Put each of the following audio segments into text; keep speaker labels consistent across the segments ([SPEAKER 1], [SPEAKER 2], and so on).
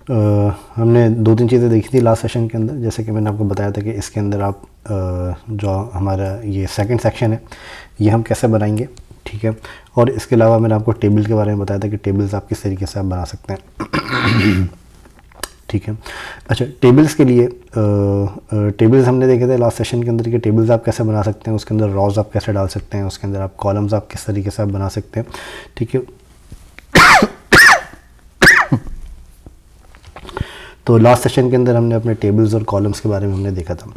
[SPEAKER 1] हमने दो तीन चीज़ें देखी थी लास्ट सेशन के अंदर, जैसे कि मैंने आपको बताया था कि इसके अंदर आप जो हमारा ये सेकंड सेक्शन है ये हम कैसे बनाएंगे, ठीक है। और इसके अलावा मैंने आपको टेबल के बारे में बताया था कि टेबल्स आप किस तरीके से आप बना सकते हैं, ठीक है। अच्छा, टेबल्स के लिए टेबल्स हमने देखे थे लास्ट सेशन के अंदर कि टेबल्स आप कैसे बना सकते हैं, उसके अंदर रॉज आप कैसे डाल सकते हैं, उसके अंदर आप कॉलम्स आप किस तरीके से आप बना सकते हैं, ठीक है। तो लास्ट सेशन के अंदर हमने अपने टेबल्स और कॉलम्स के बारे में हमने देखा था।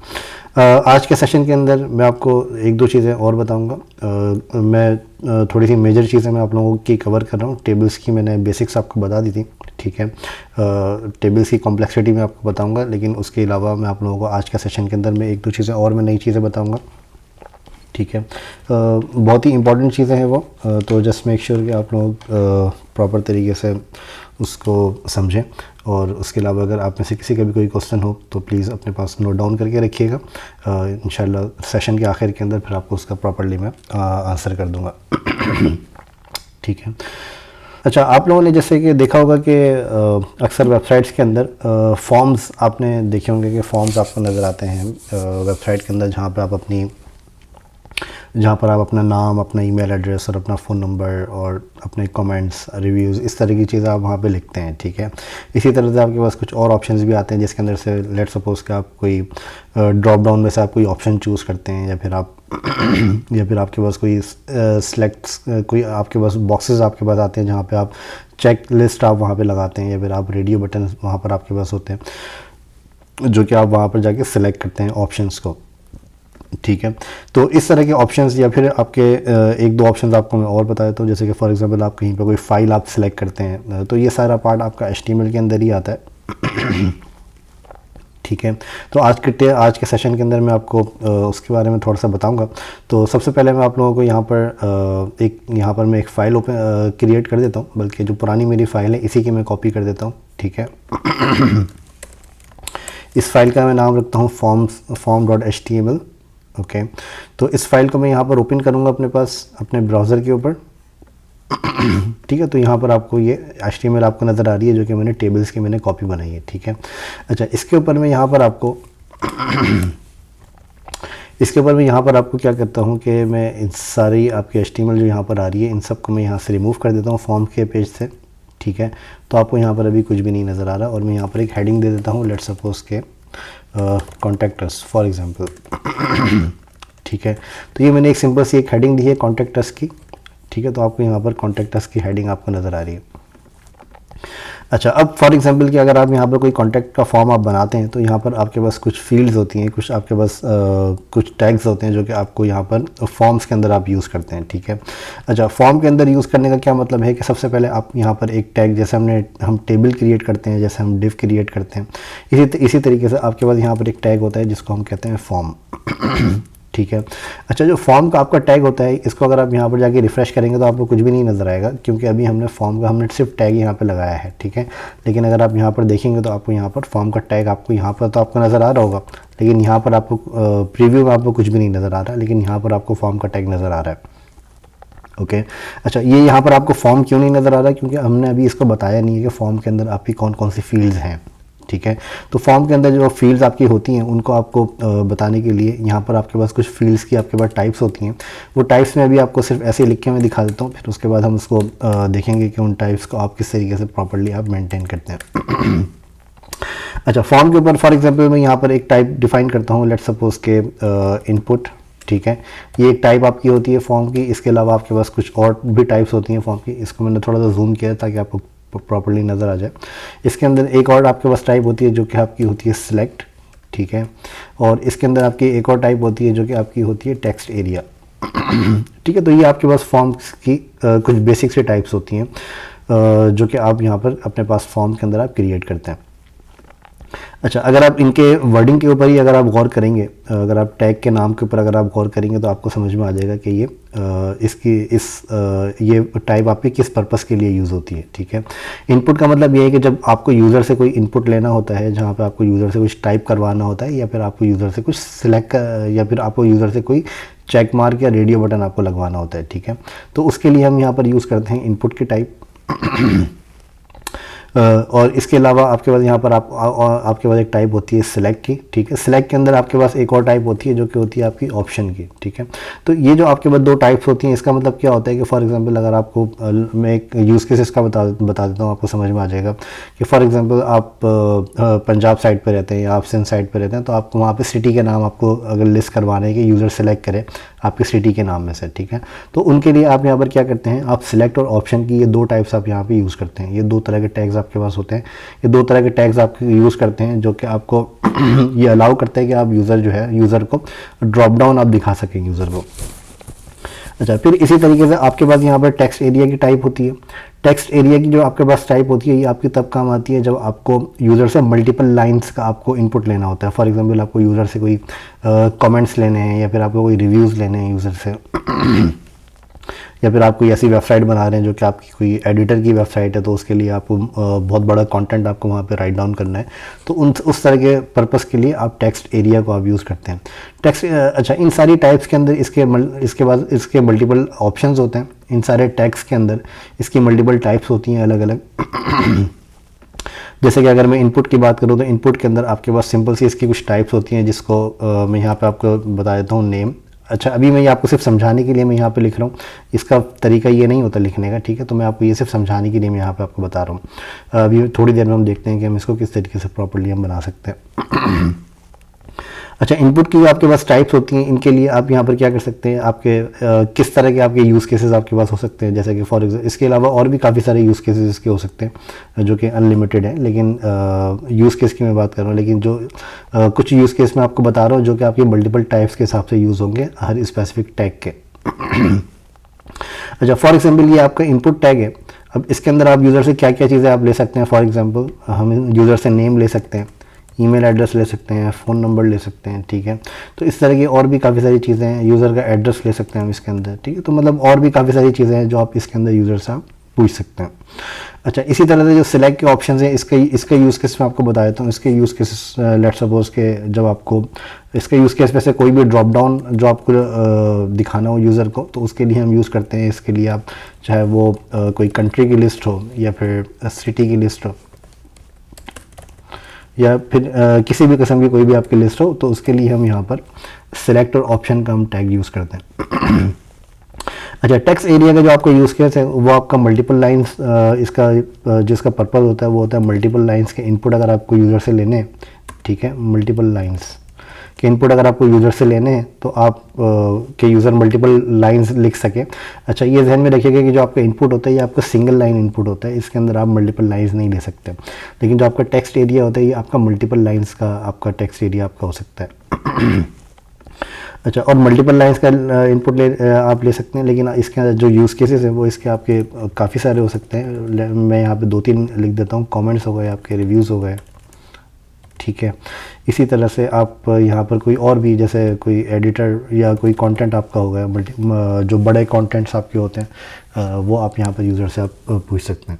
[SPEAKER 1] आज के सेशन के अंदर मैं आपको एक दो चीज़ें और बताऊंगा। मैं थोड़ी सी मेजर चीज़ें मैं आप लोगों की कवर कर रहा हूँ। टेबल्स की मैंने बेसिक्स आपको बता दी थी, ठीक है। टेबल्स की कॉम्प्लेक्सिटी मैं आपको बताऊंगा, लेकिन उसके अलावा मैं आप लोगों को आज के सेशन के अंदर मैं एक दो चीज़ें और मैं नई चीज़ें बताऊँगा, ठीक है। बहुत ही इंपॉर्टेंट चीज़ें हैं वो, तो जस्ट मेक श्योर कि आप लोग प्रॉपर तरीके से उसको समझें। और उसके अलावा अगर आप में से किसी का भी कोई क्वेश्चन हो तो प्लीज़ अपने पास नोट डाउन करके रखिएगा। इंशाल्लाह सेशन के आखिर के अंदर फिर आपको उसका प्रॉपरली मैं आंसर कर दूंगा, ठीक है। अच्छा, आप लोगों ने जैसे कि देखा होगा कि अक्सर वेबसाइट्स के अंदर फॉर्म्स आपने देखे होंगे कि फॉर्म्स आपको नज़र आते हैं वेबसाइट के अंदर, जहाँ पर आप अपना नाम, अपना ईमेल एड्रेस और अपना फ़ोन नंबर और अपने कमेंट्स, रिव्यूज़, इस तरह की चीज़ें आप वहाँ पे लिखते हैं, ठीक है। इसी तरह से आपके पास कुछ और ऑप्शंस भी आते हैं जिसके अंदर से लेट सपोज़ कि आप कोई ड्रॉप डाउन में से आप कोई ऑप्शन चूज़ करते हैं, या फिर आपके पास कोई कोई आपके पास बॉक्सेस आपके पास आते हैं जहाँ पे आप चेक लिस्ट आप वहाँ पे लगाते हैं, या फिर आप रेडियो बटन वहाँ पर आपके पास होते हैं जो कि आप वहाँ पर जाके सिलेक्ट करते हैं ऑप्शंस को, ठीक है। तो इस तरह के ऑप्शंस, या फिर आपके एक दो ऑप्शंस आपको मैं और बताया तो जैसे कि फॉर एग्जांपल आप कहीं पे कोई फ़ाइल आप सिलेक्ट करते हैं, तो ये सारा पार्ट आपका HTML के अंदर ही आता है, ठीक है। तो आज के सेशन के अंदर मैं आपको उसके बारे में थोड़ा सा बताऊंगा। तो सबसे पहले मैं आप लोगों को यहाँ पर मैं एक फ़ाइल क्रिएट कर देता हूँ, बल्कि जो पुरानी मेरी फ़ाइल है इसी की मैं कॉपी कर देता हूँ, ठीक है। इस फाइल का मैं नाम रखता हूँ form.html, ओके। तो इस फाइल को मैं यहाँ पर ओपन करूँगा अपने ब्राउज़र के ऊपर, ठीक है। तो यहाँ पर आपको ये HTML आपको नज़र आ रही है जो कि मैंने टेबल्स की मैंने कॉपी बनाई है, ठीक है। अच्छा, इसके ऊपर मैं यहाँ पर आपको क्या करता हूँ कि मैं इन सारी आपकी HTML जो यहाँ पर आ रही है इन सब को मैं यहाँ से रिमूव कर देता हूँ फॉर्म के पेज से, ठीक है। तो आपको यहाँ पर अभी कुछ भी नहीं नज़र आ रहा, और मैं यहाँ पर एक हेडिंग दे देता हूँ, लेट्स सपोज के कॉन्टैक्ट अस फॉर एग्जांपल, ठीक है। तो ये मैंने एक सिंपल सी एक हेडिंग दी है कॉन्टैक्ट अस की, ठीक है। तो आपको यहाँ पर कॉन्टैक्ट अस की हेडिंग आपको नज़र आ रही है। अच्छा, अब फॉर एग्जांपल कि अगर आप यहाँ पर कोई कॉन्टैक्ट का फॉर्म आप बनाते हैं तो यहाँ पर आपके पास कुछ फील्ड्स होती हैं, कुछ आपके पास कुछ टैग्स होते हैं जो कि आपको यहाँ पर फॉर्म्स के अंदर आप यूज़ करते हैं, ठीक है। अच्छा, फॉर्म के अंदर यूज़ करने का क्या मतलब है कि सबसे पहले आप यहाँ पर एक टैग, जैसे हम टेबल क्रिएट करते हैं, जैसे हम डिव क्रिएट करते हैं, इसी तरीके से आपके पास यहाँ पर एक टैग होता है जिसको हम कहते हैं फॉर्म, ठीक है। अच्छा, जो फॉर्म का आपका टैग होता है इसको अगर आप यहाँ पर जाके रिफ़्रेश करेंगे तो आपको कुछ भी नहीं नज़र आएगा, क्योंकि अभी हमने सिर्फ टैग यहाँ पे लगाया है, ठीक है। लेकिन अगर आप यहाँ पर देखेंगे तो आपको यहाँ पर फॉर्म का टैग आपको यहाँ पर तो आपको नज़र आ रहा होगा, लेकिन यहाँ पर आपको प्रीव्यू में आपको कुछ भी नहीं नज़र आ रहा, लेकिन यहाँ पर आपको फॉर्म का टैग नज़र आ रहा है, ओके। अच्छा, ये यहाँ पर आपको फॉर्म क्यों नहीं नज़र आ रहा, क्योंकि हमने अभी इसको बताया नहीं है कि फॉर्म के अंदर आपकी कौन कौन सी फील्ड्स हैं, ठीक है। तो फॉर्म के अंदर जो फील्ड्स आपकी होती हैं उनको आपको बताने के लिए यहाँ पर आपके पास कुछ फील्ड्स की आपके पास टाइप्स होती हैं। वो टाइप्स में अभी आपको सिर्फ ऐसे लिख के मैं दिखा देता हूँ, फिर उसके बाद हम उसको देखेंगे कि उन टाइप्स को आप किस तरीके से प्रॉपर्ली आप मेंटेन करते हैं। अच्छा, फॉर्म के ऊपर फॉर एग्जांपल मैं यहाँ पर एक टाइप डिफाइन करता हूँ, लेट्स सपोज के इनपुट, ठीक है। ये एक टाइप आपकी होती है फॉर्म की। इसके अलावा आपके पास कुछ और भी टाइप्स होती हैं फॉर्म की। इसको मैंने थोड़ा सा जूम किया ताकि आपको प्रॉपर्ली नज़र आ जाए। इसके अंदर एक और आपके पास टाइप होती है जो कि आपकी होती है सिलेक्ट, ठीक है। और इसके अंदर आपकी एक और टाइप होती है जो कि आपकी होती है टेक्स्ट एरिया, ठीक है। तो ये आपके पास फॉर्म्स की कुछ बेसिक से टाइप्स होती हैं जो कि आप यहाँ पर अपने पास फॉर्म के अंदर आप क्रिएट करते हैं। अच्छा, अगर आप इनके वर्डिंग के ऊपर ही अगर आप गौर करेंगे, अगर आप टैग के नाम के ऊपर अगर आप गौर करेंगे तो आपको समझ में आ जाएगा कि ये टाइप आपकी किस पर्पस के लिए यूज़ होती है, ठीक है। इनपुट का मतलब ये है कि जब आपको यूज़र से कोई इनपुट लेना होता है, जहाँ पे आपको यूज़र से कुछ टाइप करवाना होता है, या फिर आपको यूज़र से कुछ सिलेक्ट या फिर आपको यूज़र से कोई चेक मार्क या रेडियो बटन आपको लगवाना होता है, ठीक है। तो उसके लिए हम यहाँ पर यूज़ करते हैं इनपुट की टाइप। और इसके अलावा आपके पास यहाँ पर आपके पास एक टाइप होती है सिलेक्ट की, ठीक है। सिलेक्ट के अंदर आपके पास एक और टाइप होती है जो कि होती है आपकी ऑप्शन की, ठीक है। तो ये जो आपके पास दो टाइप्स होती हैं, इसका मतलब क्या होता है कि फॉर एग्जांपल अगर आपको मैं एक यूज़ केसेस का बता देता हूँ, आपको समझ में आ जाएगा कि फॉर एग्जांपल आप पंजाब साइड पर रहते हैं या आप सिंध साइड पर रहते हैं, तो आपको वहाँ पर सिटी के नाम आपको अगर लिस्ट करवाने हैं कि यूज़र सेलेक्ट करे आपकी सिटी के नाम में से, ठीक है। तो उनके लिए आप यहाँ पर क्या करते हैं, आप सिलेक्ट और ऑप्शन की ये दो टाइप्स आप यहाँ पे यूज़ करते हैं। ये दो तरह के टैग्स आपके पास होते हैं, ये दो तरह के टैग्स आप यूज़ करते हैं जो कि आपको ये अलाउ करते हैं कि आप यूज़र को ड्रॉप डाउन आप दिखा सकें यूज़र को। अच्छा, फिर इसी तरीके से आपके पास यहाँ पर टेक्स्ट एरिया की टाइप होती है। टेक्स्ट एरिया की जो आपके पास टाइप होती है ये आपकी तब काम आती है जब आपको यूज़र से मल्टीपल लाइंस का आपको इनपुट लेना होता है। फॉर एग्जांपल आपको यूज़र से कोई कमेंट्स लेने हैं या फिर आपको कोई रिव्यूज़ लेने हैं यूज़र से या फिर आप कोई ऐसी वेबसाइट बना रहे हैं जो कि आपकी कोई एडिटर की वेबसाइट है, तो उसके लिए आपको बहुत बड़ा कंटेंट आपको वहाँ पे राइट डाउन करना है, तो उस तरह के पर्पस के लिए आप टेक्स्ट एरिया को आप यूज़ करते हैं। अच्छा, इन सारी टाइप्स के अंदर इसके बाद इसके मल्टीपल ऑप्शंस होते हैं। इन सारे टैग्स के अंदर इसकी मल्टीपल टाइप्स होती हैं अलग अलग। जैसे कि अगर मैं इनपुट की बात करूँ तो इनपुट के अंदर आपके पास सिंपल सी इसकी कुछ टाइप्स होती हैं जिसको मैं यहाँ पे आपको बता देता हूँ। नेम, अच्छा अभी मैं ये आपको सिर्फ समझाने के लिए मैं यहाँ पे लिख रहा हूँ, इसका तरीका ये नहीं होता लिखने का, ठीक है। तो मैं आपको ये सिर्फ समझाने के लिए मैं यहाँ पे आपको बता रहा हूँ। अभी थोड़ी देर में हम देखते हैं कि हम इसको किस तरीके से प्रॉपर्ली हम बना सकते हैं। अच्छा, इनपुट की जो आपके पास टाइप्स होती हैं, इनके लिए आप यहाँ पर क्या कर सकते हैं, आपके किस तरह के आपके यूज़ केसेस आपके पास हो सकते हैं। जैसे कि फॉर एग्जाम्पल इसके अलावा और भी काफ़ी सारे यूज़ केसेस इसके हो सकते हैं जो कि अनलिमिटेड हैं, लेकिन यूज़ केस की मैं बात कर रहा हूँ। लेकिन जो कुछ यूज़ केस मैं आपको बता रहा हूँ जो कि आपके मल्टीपल टाइप्स के हिसाब से यूज़ होंगे हर स्पेसिफिक टैग के। अच्छा, फॉर एग्जाम्पल ये आपका इनपुट टैग है। अब इसके अंदर आप यूज़र से क्या क्या चीज़ें आप ले सकते हैं। फॉर एग्जाम्पल हम यूज़र से नेम ले सकते हैं, ईमेल एड्रेस ले सकते हैं, फ़ोन नंबर ले सकते हैं, ठीक है। तो इस तरह की और भी काफ़ी सारी चीज़ें हैं। यूज़र का एड्रेस ले सकते हैं हम इसके अंदर, ठीक है। तो मतलब और भी काफ़ी सारी चीज़ें हैं जो आप इसके अंदर यूज़र से आप पूछ सकते हैं। अच्छा, इसी तरह से जो सिलेक्ट के ऑप्शन हैं इसका यूज़ केस मैं आपको बता देता हूँ। इसके यूज़ केस लेट सपोज के जब आपको इसके यूज़ केस में से कोई भी ड्रॉप डाउन जो आपको दिखाना हो यूज़र को, तो उसके लिए हम यूज़ करते हैं। इसके लिए आप चाहे वो कोई कंट्री की लिस्ट हो या फिर सिटी की लिस्ट हो या फिर किसी भी किस्म की कोई भी आपकी लिस्ट हो, तो उसके लिए हम यहाँ पर सिलेक्ट और ऑप्शन का हम टैग यूज़ करते हैं। अच्छा, टेक्स्ट एरिया का जो आपका यूज़ केस है वो आपका मल्टीपल लाइंस इसका जिसका पर्पस होता है वो होता है मल्टीपल लाइंस के इनपुट अगर आपको यूज़र से लेने हैं, ठीक है। मल्टीपल लाइंस के इनपुट अगर आपको यूज़र से लेने हैं तो आप के यूज़र मल्टीपल लाइंस लिख सके। अच्छा, ये ध्यान में रखिएगा कि जो आपका इनपुट होता है ये आपका सिंगल लाइन इनपुट होता है, इसके अंदर आप मल्टीपल लाइंस नहीं ले सकते। लेकिन जो आपका टेक्स्ट एरिया होता है ये आपका मल्टीपल लाइंस का आपका टेक्स्ट एरिया आपका हो सकता है। अच्छा, और मल्टीपल लाइंस का इनपुट आप ले सकते हैं, लेकिन इसके अंदर जो यूज़ केसेस हैं वो इसके आपके काफ़ी सारे हो सकते हैं। मैं यहाँ पे 2-3 लिख देता हूँ। कमेंट्स हो गए, आपके रिव्यूज़ हो गए, ठीक है। इसी तरह से आप यहाँ पर कोई और भी जैसे कोई एडिटर या कोई कंटेंट आपका हो गया, जो बड़े कंटेंट्स आपके होते हैं वो आप यहाँ पर यूज़र से आप पूछ सकते हैं।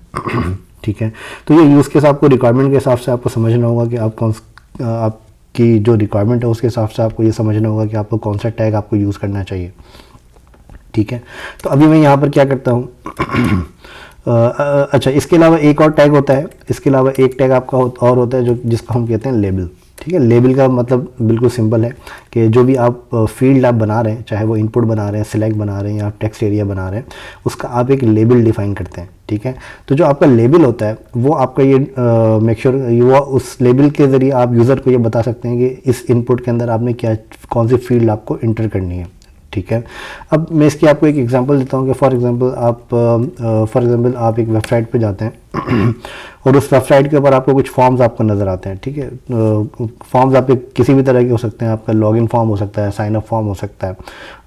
[SPEAKER 1] ठीक है, तो ये यूज़ केस आपको रिक्वायरमेंट के हिसाब से आपको समझना होगा कि आपकी जो रिक्वायरमेंट है उसके हिसाब से आपको ये समझना होगा कि आपको कौन सा टैग आपको यूज़ करना चाहिए, ठीक है। तो अभी मैं यहाँ पर क्या करता हूँ अच्छा, इसके अलावा एक और टैग होता है। इसके अलावा एक टैग आपका और होता है जिसको हम कहते हैं लेबल, ठीक है। लेबल का मतलब बिल्कुल सिंपल है कि जो भी आप फील्ड आप बना रहे हैं, चाहे वो इनपुट बना रहे हैं, सिलेक्ट बना रहे हैं या आप टेक्स्ट एरिया बना रहे हैं, उसका आप एक लेबल डिफाइन करते हैं, ठीक है। तो जो आपका लेबल होता है वो आपका ये मेक श्योर वो उस लेबल के ज़रिए आप यूज़र को ये बता सकते हैं कि इस इनपुट के अंदर आपने कौन सी फील्ड आपको इंटर करनी है, ठीक है। अब मैं इसकी आपको एक एग्जांपल देता हूँ कि फॉर एग्जांपल आप एक वेबसाइट पे जाते हैं और उस वेबसाइट के ऊपर आपको कुछ फॉर्म्स आपको नज़र आते हैं, ठीक है। फॉर्म्स आपके किसी भी तरह के हो सकते हैं। आपका लॉगिन फॉर्म हो सकता है, साइन अप फॉर्म हो सकता है,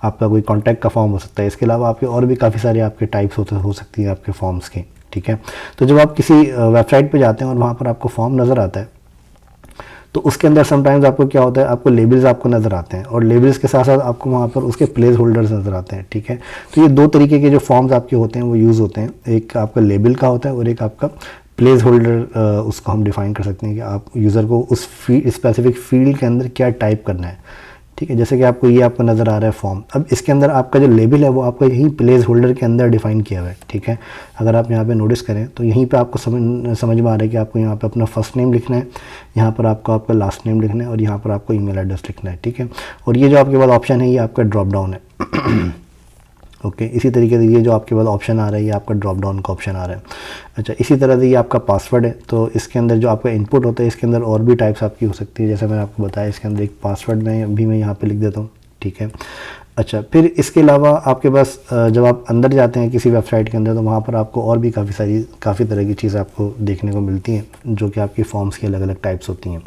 [SPEAKER 1] आपका कोई कॉन्टैक्ट का फॉर्म हो सकता है। इसके अलावा आपके और भी काफ़ी सारे आपके टाइप्स हो सकती हैं आपके फॉर्म्स की, ठीक है। तो जब आप किसी वेबसाइट पर जाते हैं और वहाँ पर आपको फॉर्म नज़र आता है तो उसके अंदर समटाइम्स आपको क्या होता है, आपको लेबल्स आपको नज़र आते हैं और लेबल्स के साथ साथ आपको वहाँ पर उसके प्लेस होल्डर्स नज़र आते हैं, ठीक है। तो ये दो तरीके के जो फॉर्म्स आपके होते हैं वो यूज़ होते हैं। एक आपका लेबल का होता है और एक आपका प्लेस होल्डर, उसको हम डिफ़ाइन कर सकते हैं कि आप यूज़र को उस स्पेसिफिक फील्ड के अंदर क्या टाइप करना है, ठीक है। जैसे कि आपको ये आपको नज़र आ रहा है फॉर्म। अब इसके अंदर आपका जो लेबल है वो आपका यहीं प्लेस होल्डर के अंदर डिफाइन किया हुआ है, ठीक है। अगर आप यहाँ पे नोटिस करें तो यहीं पे आपको समझ में आ रहा है कि आपको यहाँ पे अपना फर्स्ट नेम लिखना है, यहाँ पर आपको आपका लास्ट नेम लिखना है और यहाँ पर आपको ईमेल एड्रेस लिखना है, ठीक है। और ये जो आपके पास ऑप्शन है ये आपका ड्रॉप डाउन है ओके। इसी तरीके से ये जो आपके पास ऑप्शन आ रहा है ये आपका ड्रॉप डाउन का ऑप्शन आ रहा है। अच्छा, इसी तरह से ये आपका पासवर्ड है, तो इसके अंदर जो आपका इनपुट होता है इसके अंदर और भी टाइप्स आपकी हो सकती है। जैसे मैंने आपको बताया इसके अंदर एक पासवर्ड में भी मैं यहाँ पे लिख देता हूँ, ठीक है। अच्छा, फिर इसके अलावा आपके पास जब आप अंदर जाते हैं किसी वेबसाइट के अंदर तो वहाँ पर आपको और भी काफ़ी तरह की चीज़ें आपको देखने को मिलती हैं जो कि आपकी फॉर्म्स की अलग अलग टाइप्स होती हैं।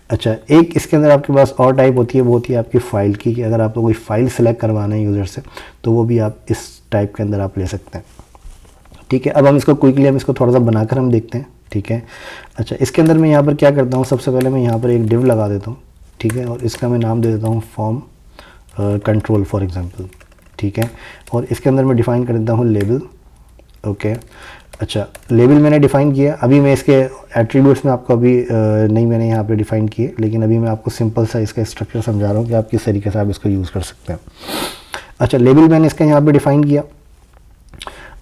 [SPEAKER 1] अच्छा, एक इसके अंदर आपके पास और टाइप होती है, वो होती है आपकी फ़ाइल की, कि अगर आपको कोई फ़ाइल सेलेक्ट करवाना है यूज़र से तो वो भी आप इस टाइप के अंदर आप ले सकते हैं, ठीक है। अब हम इसको क्विकली हम इसको थोड़ा सा बनाकर हम देखते हैं, ठीक है। अच्छा, इसके अंदर मैं यहाँ पर क्या करता हूँ, सबसे पहले मैं यहाँ पर एक डिव लगा देता हूँ, ठीक है, और इसका मैं नाम दे देता हूँ फॉर्म कंट्रोल फॉर एग्जांपल, ठीक है। और इसके अंदर मैं डिफ़ाइन कर देता हूँ लेबल, ओके। अच्छा, लेबल मैंने डिफ़ाइन किया। अभी मैं इसके एट्रीब्यूट्स में आपको अभी नहीं मैंने यहाँ पे डिफ़ाइन किए, लेकिन अभी मैं आपको सिंपल सा इसका स्ट्रक्चर समझा रहा हूँ कि आप किस तरीके से आप इसको यूज़ कर सकते हैं। अच्छा, लेबल मैंने इसका यहाँ पे डिफ़ाइन किया।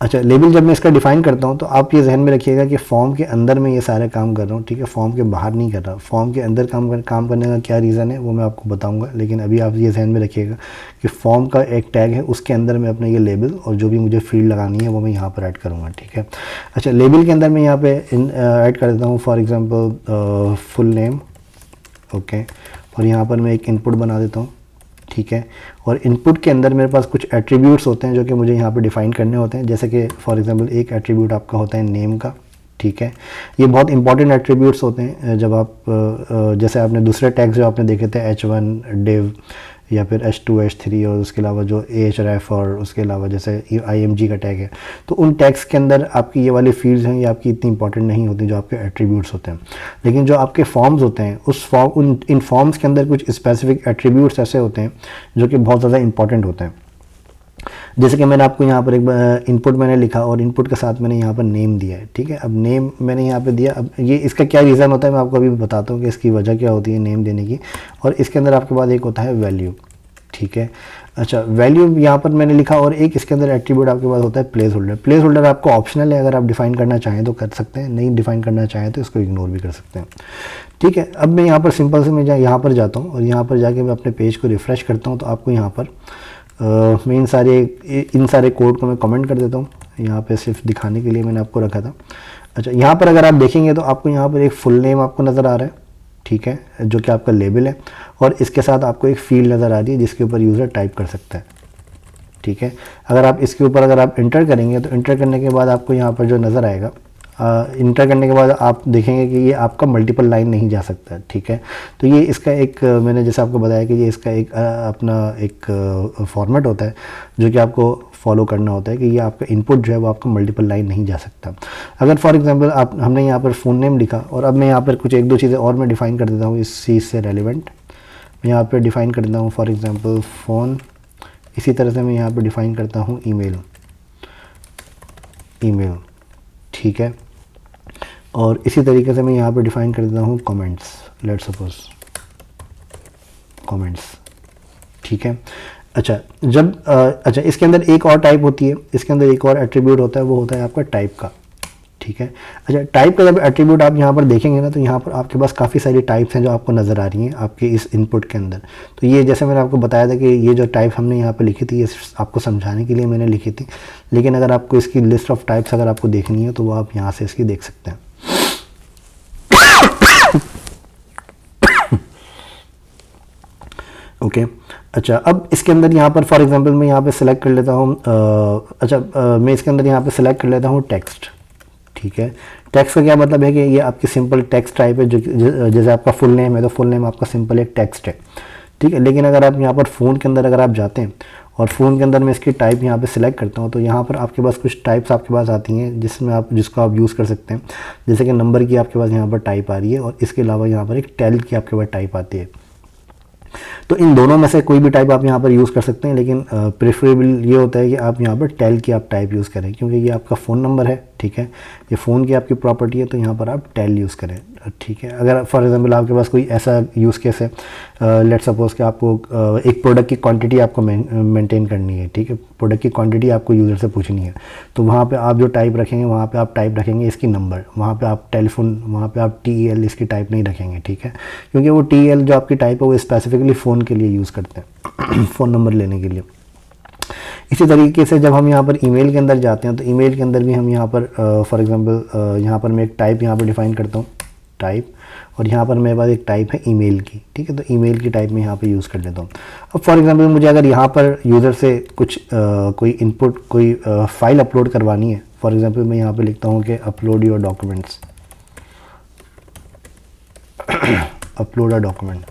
[SPEAKER 1] अच्छा, लेबल जब मैं इसका डिफ़ाइन करता हूँ तो आप ये जहन में रखिएगा कि फॉर्म के अंदर मैं ये सारे काम कर रहा हूँ, ठीक है, फॉर्म के बाहर नहीं कर रहा। फॉर्म के अंदर काम करने का क्या रीज़न है वो मैं आपको बताऊँगा, लेकिन अभी आप ये जहन में रखिएगा कि फॉर्म का एक टैग है, उसके अंदर मैं अपना ये लेबल और जो भी मुझे फील्ड लगानी है वो मैं यहाँ पर ऐड करूँगा, ठीक है। अच्छा, लेबल के अंदर मैं यहाँ पर ऐड कर देता हूँ for example full name, okay, और यहाँ पर मैं एक इनपुट बना देता हूँ, ठीक है। और इनपुट के अंदर मेरे पास कुछ एट्रीब्यूट्स होते हैं जो कि मुझे यहाँ पे डिफ़ाइन करने होते हैं। जैसे कि फॉर एग्जांपल एक एट्रीब्यूट आपका होता है नेम का, ठीक है। ये बहुत इंपॉर्टेंट एट्रीब्यूट्स होते हैं जब आप जैसे आपने दूसरे टैग्स जो आपने देखे थे H1 div या फिर H2 H3 और उसके अलावा जो ahref और उसके अलावा जैसे img का टैग है, तो उन टैग्स के अंदर आपकी ये वाली फील्ड्स हैं ये आपकी इतनी इंपॉर्टेंट नहीं होती जो आपके एट्रीब्यूट्स होते हैं। लेकिन जो आपके फॉर्म्स होते हैं इन फॉर्म्स के अंदर कुछ स्पेसिफिक एट्रीब्यूट्स ऐसे होते हैं जो कि बहुत ज़्यादा इंपॉर्टेंट होते हैं। जैसे कि मैंने आपको यहाँ पर एक इनपुट मैंने लिखा और इनपुट के साथ मैंने यहाँ पर नेम दिया है, ठीक है। अब नेम मैंने यहाँ पे दिया, अब ये इसका क्या रीज़न होता है मैं आपको अभी बताता हूँ कि इसकी वजह क्या होती है नेम देने की। और इसके अंदर आपके पास एक होता है वैल्यू, ठीक है। अच्छा, वैल्यू यहाँ पर मैंने लिखा और एक इसके अंदर एट्रीब्यूट आपके पास होता है प्लेस होल्डर। प्लेस होल्डर आपको ऑप्शनल है, अगर आप डिफ़ाइन करना चाहें तो कर सकते हैं, नहीं डिफ़ाइन करना चाहें तो इसको इग्नोर भी कर सकते हैं, ठीक है। अब मैं यहाँ पर सिंपल से मैं यहाँ पर जाता हूँ और यहाँ पर जाके मैं अपने पेज को रिफ़्रेश करता हूँ तो आपको यहाँ पर मैं इन सारे कोड को मैं कमेंट कर देता हूँ। यहाँ पे सिर्फ दिखाने के लिए मैंने आपको रखा था। अच्छा, यहाँ पर अगर आप देखेंगे तो आपको यहाँ पर एक फुल नेम आपको नज़र आ रहा है, ठीक है, जो कि आपका लेबल है, और इसके साथ आपको एक फील्ड नज़र आ रही है जिसके ऊपर यूज़र टाइप कर सकता है, ठीक है। अगर आप इसके ऊपर अगर आप इंटर करेंगे तो इंटर करने के बाद आपको यहाँ पर जो नज़र आएगा, इंटर करने के बाद आप देखेंगे कि ये आपका मल्टीपल लाइन नहीं जा सकता, ठीक है। तो ये इसका एक मैंने जैसे आपको बताया कि ये इसका एक अपना एक फॉर्मेट होता है जो कि आपको फॉलो करना होता है कि ये आपका इनपुट जो है वो आपका मल्टीपल लाइन नहीं जा सकता। अगर फॉर एग्जांपल हमने यहाँ पर फ़ोन नेम लिखा और अब मैं यहाँ पर कुछ एक दो चीज़ें और मैं डिफ़ाइन कर देता हूँ इस चीज़ से रेलिवेंट। मैं यहाँ पर डिफ़ाइन कर देता हूँ फॉर एग्ज़ाम्पल फ़ोन, इसी तरह से मैं यहाँ पर डिफ़ाइन करता हूँ ईमेल, ठीक है। और इसी तरीके से मैं यहाँ पे डिफ़ाइन कर देता हूँ कमेंट्स, लेट्स सपोज कमेंट्स, ठीक है। अच्छा, अच्छा इसके अंदर एक और टाइप होती है, इसके अंदर एक और एट्रीब्यूट होता है, वो होता है आपका टाइप का, ठीक है। अच्छा, टाइप का जब एट्रीब्यूट आप यहाँ पर देखेंगे ना तो यहाँ पर आपके पास काफ़ी सारी टाइप्स हैं जो आपको नज़र आ रही हैं आपके इस इनपुट के अंदर। तो ये जैसे मैंने आपको बताया था कि ये जो टाइप हमने यहाँ पर लिखी थी ये आपको समझाने के लिए मैंने लिखी थी, लेकिन अगर आपको इसकी लिस्ट ऑफ टाइप्स अगर आपको देखनी है तो वो आप यहाँ से इसकी देख सकते हैं। ओके, अच्छा, अब इसके अंदर यहाँ पर फॉर एग्जांपल मैं यहाँ पे सिलेक्ट कर लेता हूँ मैं इसके अंदर यहाँ पे सिलेक्ट कर लेता हूँ टेक्स्ट, ठीक है। टेक्स्ट का क्या मतलब है कि ये आपकी सिंपल टेक्स्ट टाइप है, जो जैसे आपका फुल नेम है तो फुल नेम आपका सिंपल एक टेक्स्ट है, ठीक है। लेकिन अगर आप यहाँ पर फ़ोन के अंदर अगर आप जाते हैं और फ़ोन के अंदर मैं इसकी टाइप यहाँ पे सिलेक्ट करता हूँ तो यहाँ पर आपके पास कुछ टाइप्स आपके पास आती हैं जिसको आप यूज़ कर सकते हैं। जैसे कि नंबर की आपके पास यहाँ पर टाइप आ रही है और इसके अलावा यहाँ पर एक टेल की आपके पास टाइप आती है। तो इन दोनों में से कोई भी टाइप आप यहाँ पर यूज़ कर सकते हैं, लेकिन प्रेफरेबल ये होता है कि आप यहाँ पर टेल की आप टाइप यूज़ करें, क्योंकि ये आपका फ़ोन नंबर है, ठीक है। ये फ़ोन की आपकी प्रॉपर्टी है, तो यहाँ पर आप टेल यूज़ करें, ठीक है। अगर फॉर एग्जांपल आपके पास कोई ऐसा यूज़ केस है, लेट्स सपोज कि आपको एक प्रोडक्ट की क्वांटिटी आपको मेंटेन करनी है, ठीक है, प्रोडक्ट की क्वांटिटी आपको यूज़र से पूछनी है, तो वहाँ पे आप जो टाइप रखेंगे, वहाँ पे आप टाइप रखेंगे इसकी नंबर, वहाँ पे आप टेलीफोन, वहाँ पे आप TEL इसकी टाइप नहीं रखेंगे, ठीक है, क्योंकि वो TEL जो आपकी टाइप है वो स्पेसिफिकली फ़ोन के लिए यूज़ करते हैं फ़ोन नंबर लेने के लिए। इसी तरीके से जब हम यहाँ पर ईमेल के अंदर जाते हैं, तो ईमेल के अंदर भी हम यहाँ पर फॉर एग्जांपल यहाँ पर मैं एक टाइप यहाँ पर डिफ़ाइन करता हूँ, टाइप, और यहाँ पर मेरे पास एक टाइप है ईमेल की, ठीक है, तो ईमेल की टाइप में यहाँ पे यूज़ कर लेता हूँ। अब फॉर एग्जांपल मुझे अगर यहाँ पर यूज़र से कुछ कोई इनपुट, कोई फाइल अपलोड करवानी है, फॉर एग्जांपल मैं यहाँ पे लिखता हूँ कि upload your documents, upload a document,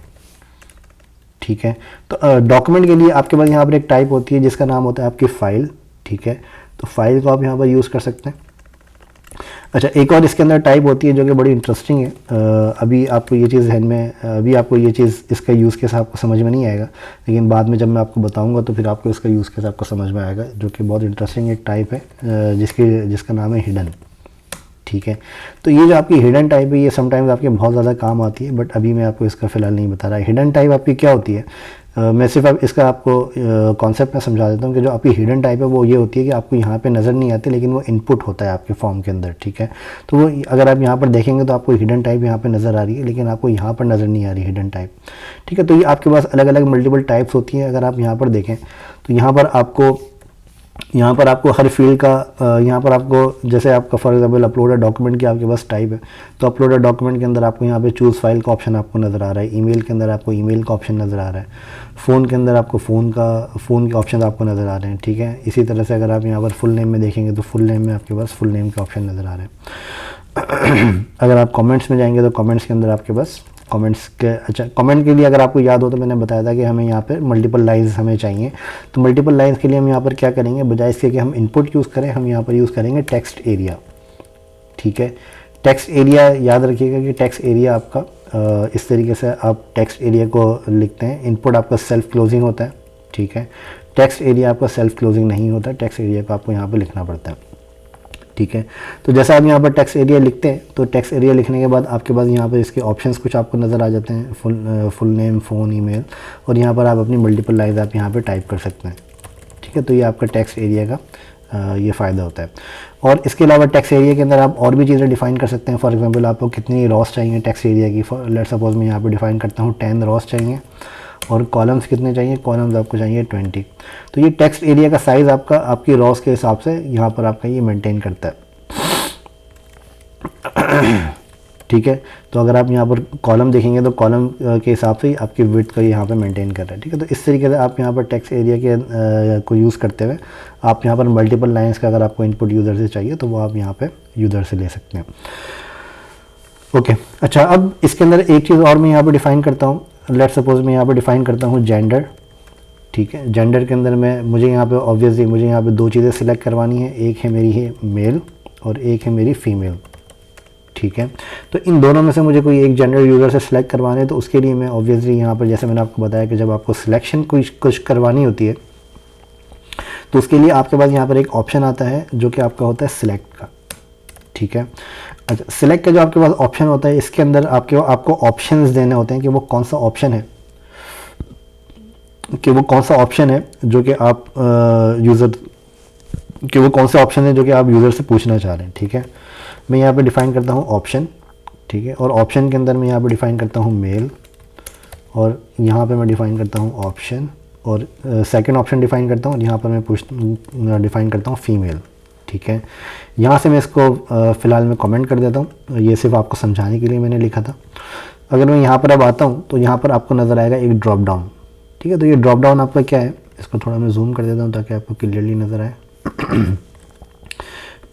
[SPEAKER 1] ठीक है। तो डॉक्यूमेंट के लिए आपके पास यहाँ पर एक टाइप होती है जिसका नाम होता है आपकी फ़ाइल, ठीक है, तो फाइल को आप यहाँ पर यूज़ कर सकते हैं। अच्छा, एक और इसके अंदर टाइप होती है जो कि बड़ी इंटरेस्टिंग है, अभी आपको ये चीज़ ध्यान में, अभी आपको ये चीज़, इसका यूज़ केस आपको समझ में नहीं आएगा, लेकिन बाद में जब मैं आपको बताऊंगा तो फिर आपको इसका यूज़ केस आपको समझ में आएगा, जो कि बहुत इंटरेस्टिंग एक टाइप है, जिसका नाम है हिडन, ठीक है। तो ये जो आपकी हिडन टाइप है, ये समटाइम्स आपके बहुत ज़्यादा काम आती है, बट अभी मैं आपको इसका फ़िलहाल नहीं बता रहा। हिडन टाइप आपकी क्या होती है, मैं सिर्फ अब इसका आपको कॉन्सेप्ट में समझा देता हूँ कि जो आपकी हिडन टाइप है वो ये होती है कि आपको यहाँ पे नज़र नहीं आती, लेकिन वो इनपुट होता है आपके फॉर्म के अंदर, ठीक है। तो वो अगर आप यहाँ पर देखेंगे तो आपको हिडन टाइप यहाँ पे नज़र आ रही है, लेकिन आपको यहाँ पर नज़र नहीं आ रही हिडन टाइप, ठीक है। तो ये आपके पास अलग अलग मल्टीपल टाइप्स होती हैं। अगर आप यहाँ पर देखें तो यहाँ पर आपको हर फील्ड का, यहाँ पर आपको जैसे आपका for example upload a document की आपके पास टाइप है, तो अपलोड अ डॉक्यूमेंट के अंदर आपको यहाँ पे चूज़ फाइल का ऑप्शन आपको नज़र आ रहा है, ईमेल के अंदर आपको ईमेल का ऑप्शन नज़र आ रहा है, फ़ोन के अंदर आपको फ़ोन के ऑप्शन आपको नज़र आ रहे हैं, ठीक है। इसी तरह से अगर आप यहाँ पर फुल नेम में देखेंगे तो फुल नेम में आपके पास फुल नेम के ऑप्शन नज़र आ रहे हैं। अगर आप कमेंट्स में जाएंगे तो कमेंट्स के अंदर आपके पास कमेंट्स के, अच्छा, कमेंट के लिए अगर आपको याद हो तो मैंने बताया था कि हमें यहाँ पे मल्टीपल लाइंस हमें चाहिए, तो मल्टीपल लाइंस के लिए हम यहाँ पर क्या करेंगे, बजाय इसके कि हम इनपुट यूज़ करें, हम यहाँ पर यूज़ करेंगे टेक्स्ट एरिया, ठीक है। टेक्स्ट एरिया याद रखिएगा कि टेक्स्ट एरिया आपका इस तरीके से आप टेक्स्ट एरिया को लिखते हैं। इनपुट आपका सेल्फ क्लोजिंग होता है, ठीक है, टेक्स्ट एरिया आपका सेल्फ क्लोजिंग नहीं होता, टेक्स्ट एरिया को आपको यहाँ पर लिखना पड़ता है, ठीक है। तो जैसा आप यहाँ पर टेक्स्ट एरिया लिखते हैं, तो टेक्स्ट एरिया लिखने के बाद आपके पास यहाँ पर इसके ऑप्शंस कुछ आपको नज़र आ जाते हैं, फुल नेम, फ़ोन, ईमेल, और यहाँ पर आप अपनी मल्टीपल लाइन्स आप यहाँ पर टाइप कर सकते हैं, ठीक है। तो ये आपका टेक्स्ट एरिया का ये फ़ायदा होता है। और इसके अलावा टेक्स्ट एरिया के अंदर आप और भी चीज़ें डिफ़ाइन कर सकते हैं। फॉर एग्जांपल आपको कितनी रॉस चाहिए टेक्स्ट एरिया की, लेट्स सपोज मैं यहाँ पे डिफ़ाइन करता हूँ 10 रॉस चाहिए, और कॉलम्स कितने चाहिए, कॉलम्स आपको चाहिए 20। तो ये टेक्स्ट एरिया का साइज़ आपका आपकी रॉस के हिसाब से यहाँ पर आपका ये मेनटेन करता है, ठीक है। तो अगर आप यहाँ पर कॉलम देखेंगे तो कॉलम के हिसाब से ही आपकी विड्थ का यहाँ पे मेंटेन कर रहा है, ठीक है। तो इस तरीके से आप यहाँ पर टेक्स्ट एरिया के को यूज़ करते हुए आप यहाँ पर मल्टीपल लाइंस का अगर आपको इनपुट यूज़र से चाहिए तो वो आप यहाँ पे यूज़र से ले सकते हैं, ओके। अच्छा, अब इसके अंदर एक चीज़ और मैं यहाँ पर डिफ़ाइन करता हूँ। लेट्स सपोज मैं यहाँ पर डिफ़ाइन करता हूँ जेंडर, ठीक है। जेंडर के अंदर मुझे यहाँ पर ऑब्वियसली मुझे यहाँ पर दो चीज़ें सिलेक्ट करवानी है, एक है मेरी है मेल और एक है मेरी फ़ीमेल, ठीक है। तो इन दोनों में से मुझे कोई एक जेंडर यूज़र से सिलेक्ट करवाने, तो उसके लिए मैं ऑब्वियसली यहाँ पर जैसे मैंने आपको बताया कि जब आपको सिलेक्शन कुछ करवानी होती है तो उसके लिए आपके पास यहाँ पर एक ऑप्शन आता है जो कि आपका होता है सिलेक्ट का, ठीक है। अच्छा, सिलेक्ट का जो आपके पास ऑप्शन होता है इसके अंदर आपको ऑप्शंस देने होते हैं कि वो कौन सा ऑप्शन है, जो कि आप यूज़र से पूछना चाह रहे हैं, ठीक है। मैं यहाँ पे डिफ़ाइन करता हूँ ऑप्शन, ठीक है, और ऑप्शन के अंदर मैं यहाँ पे डिफ़ाइन करता हूँ मेल, और यहाँ पे मैं डिफ़ाइन करता हूँ ऑप्शन, और सेकंड ऑप्शन डिफ़ाइन करता हूँ, यहाँ पर मैं डिफ़ाइन करता हूँ फीमेल, ठीक है। यहाँ से मैं इसको फ़िलहाल मैं कमेंट कर देता हूँ, ये सिर्फ आपको समझाने के लिए मैंने लिखा था। अगर मैं यहाँ पर अब आता हूँ तो यहाँ पर आपको नज़र आएगा एक ड्रॉप डाउन, ठीक है। तो ये ड्रॉप डाउन आपका क्या है, इसको थोड़ा मैं जूम कर देता हूँ ताकि आपको क्लियरली नज़र आए।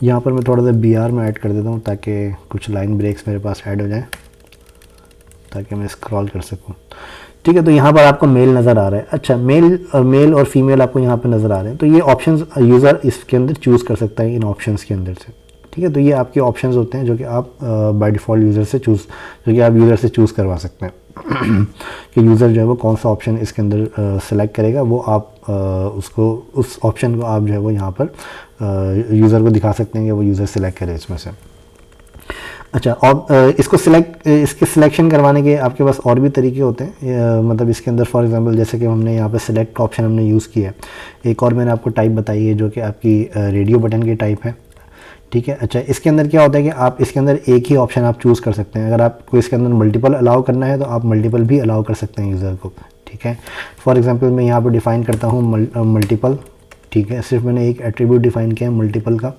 [SPEAKER 1] यहाँ पर मैं थोड़ा सा BR में ऐड कर देता हूँ ताकि कुछ लाइन ब्रेक्स मेरे पास ऐड हो जाए ताकि मैं स्क्रॉल कर सकूँ, ठीक है। तो यहाँ पर आपको मेल नज़र आ रहा है। अच्छा, मेल और फीमेल आपको यहाँ पर नज़र आ रहे हैं। तो ये ऑप्शंस यूज़र इसके अंदर चूज़ कर सकता है इन ऑप्शंस के अंदर से, ठीक है। तो ये आपके ऑप्शंस होते हैं जो कि आप बाय डिफ़ॉल्ट यूज़र से चूज़ करवा सकते हैं कि यूज़र जो है वो कौन सा ऑप्शन इसके अंदर सेलेक्ट करेगा, वो आप उस ऑप्शन को आप जो है वो यहाँ पर यूज़र को दिखा सकते हैं कि वो यूज़र सेलेक्ट करे इसमें से। अच्छा, और इसके सिलेक्शन करवाने के आपके पास और भी तरीके होते हैं, मतलब इसके अंदर फॉर एग्जांपल जैसे कि हमने यहाँ पे सिलेक्ट ऑप्शन हमने यूज़ किया है, एक और मैंने आपको टाइप बताई है जो कि आपकी रेडियो बटन की टाइप है, ठीक है। अच्छा, इसके अंदर क्या होता है कि आप इसके अंदर एक ही ऑप्शन आप चूज़ कर सकते हैं। अगर आपको इसके अंदर मल्टीपल अलाउ करना है तो आप मल्टीपल भी अलाउ कर सकते हैं यूज़र को, ठीक है। फॉर एग्जांपल मैं यहाँ पर डिफ़ाइन करता हूँ मल्टीपल, ठीक है, सिर्फ मैंने एक एट्रीब्यूट डिफाइन किया है मल्टीपल का।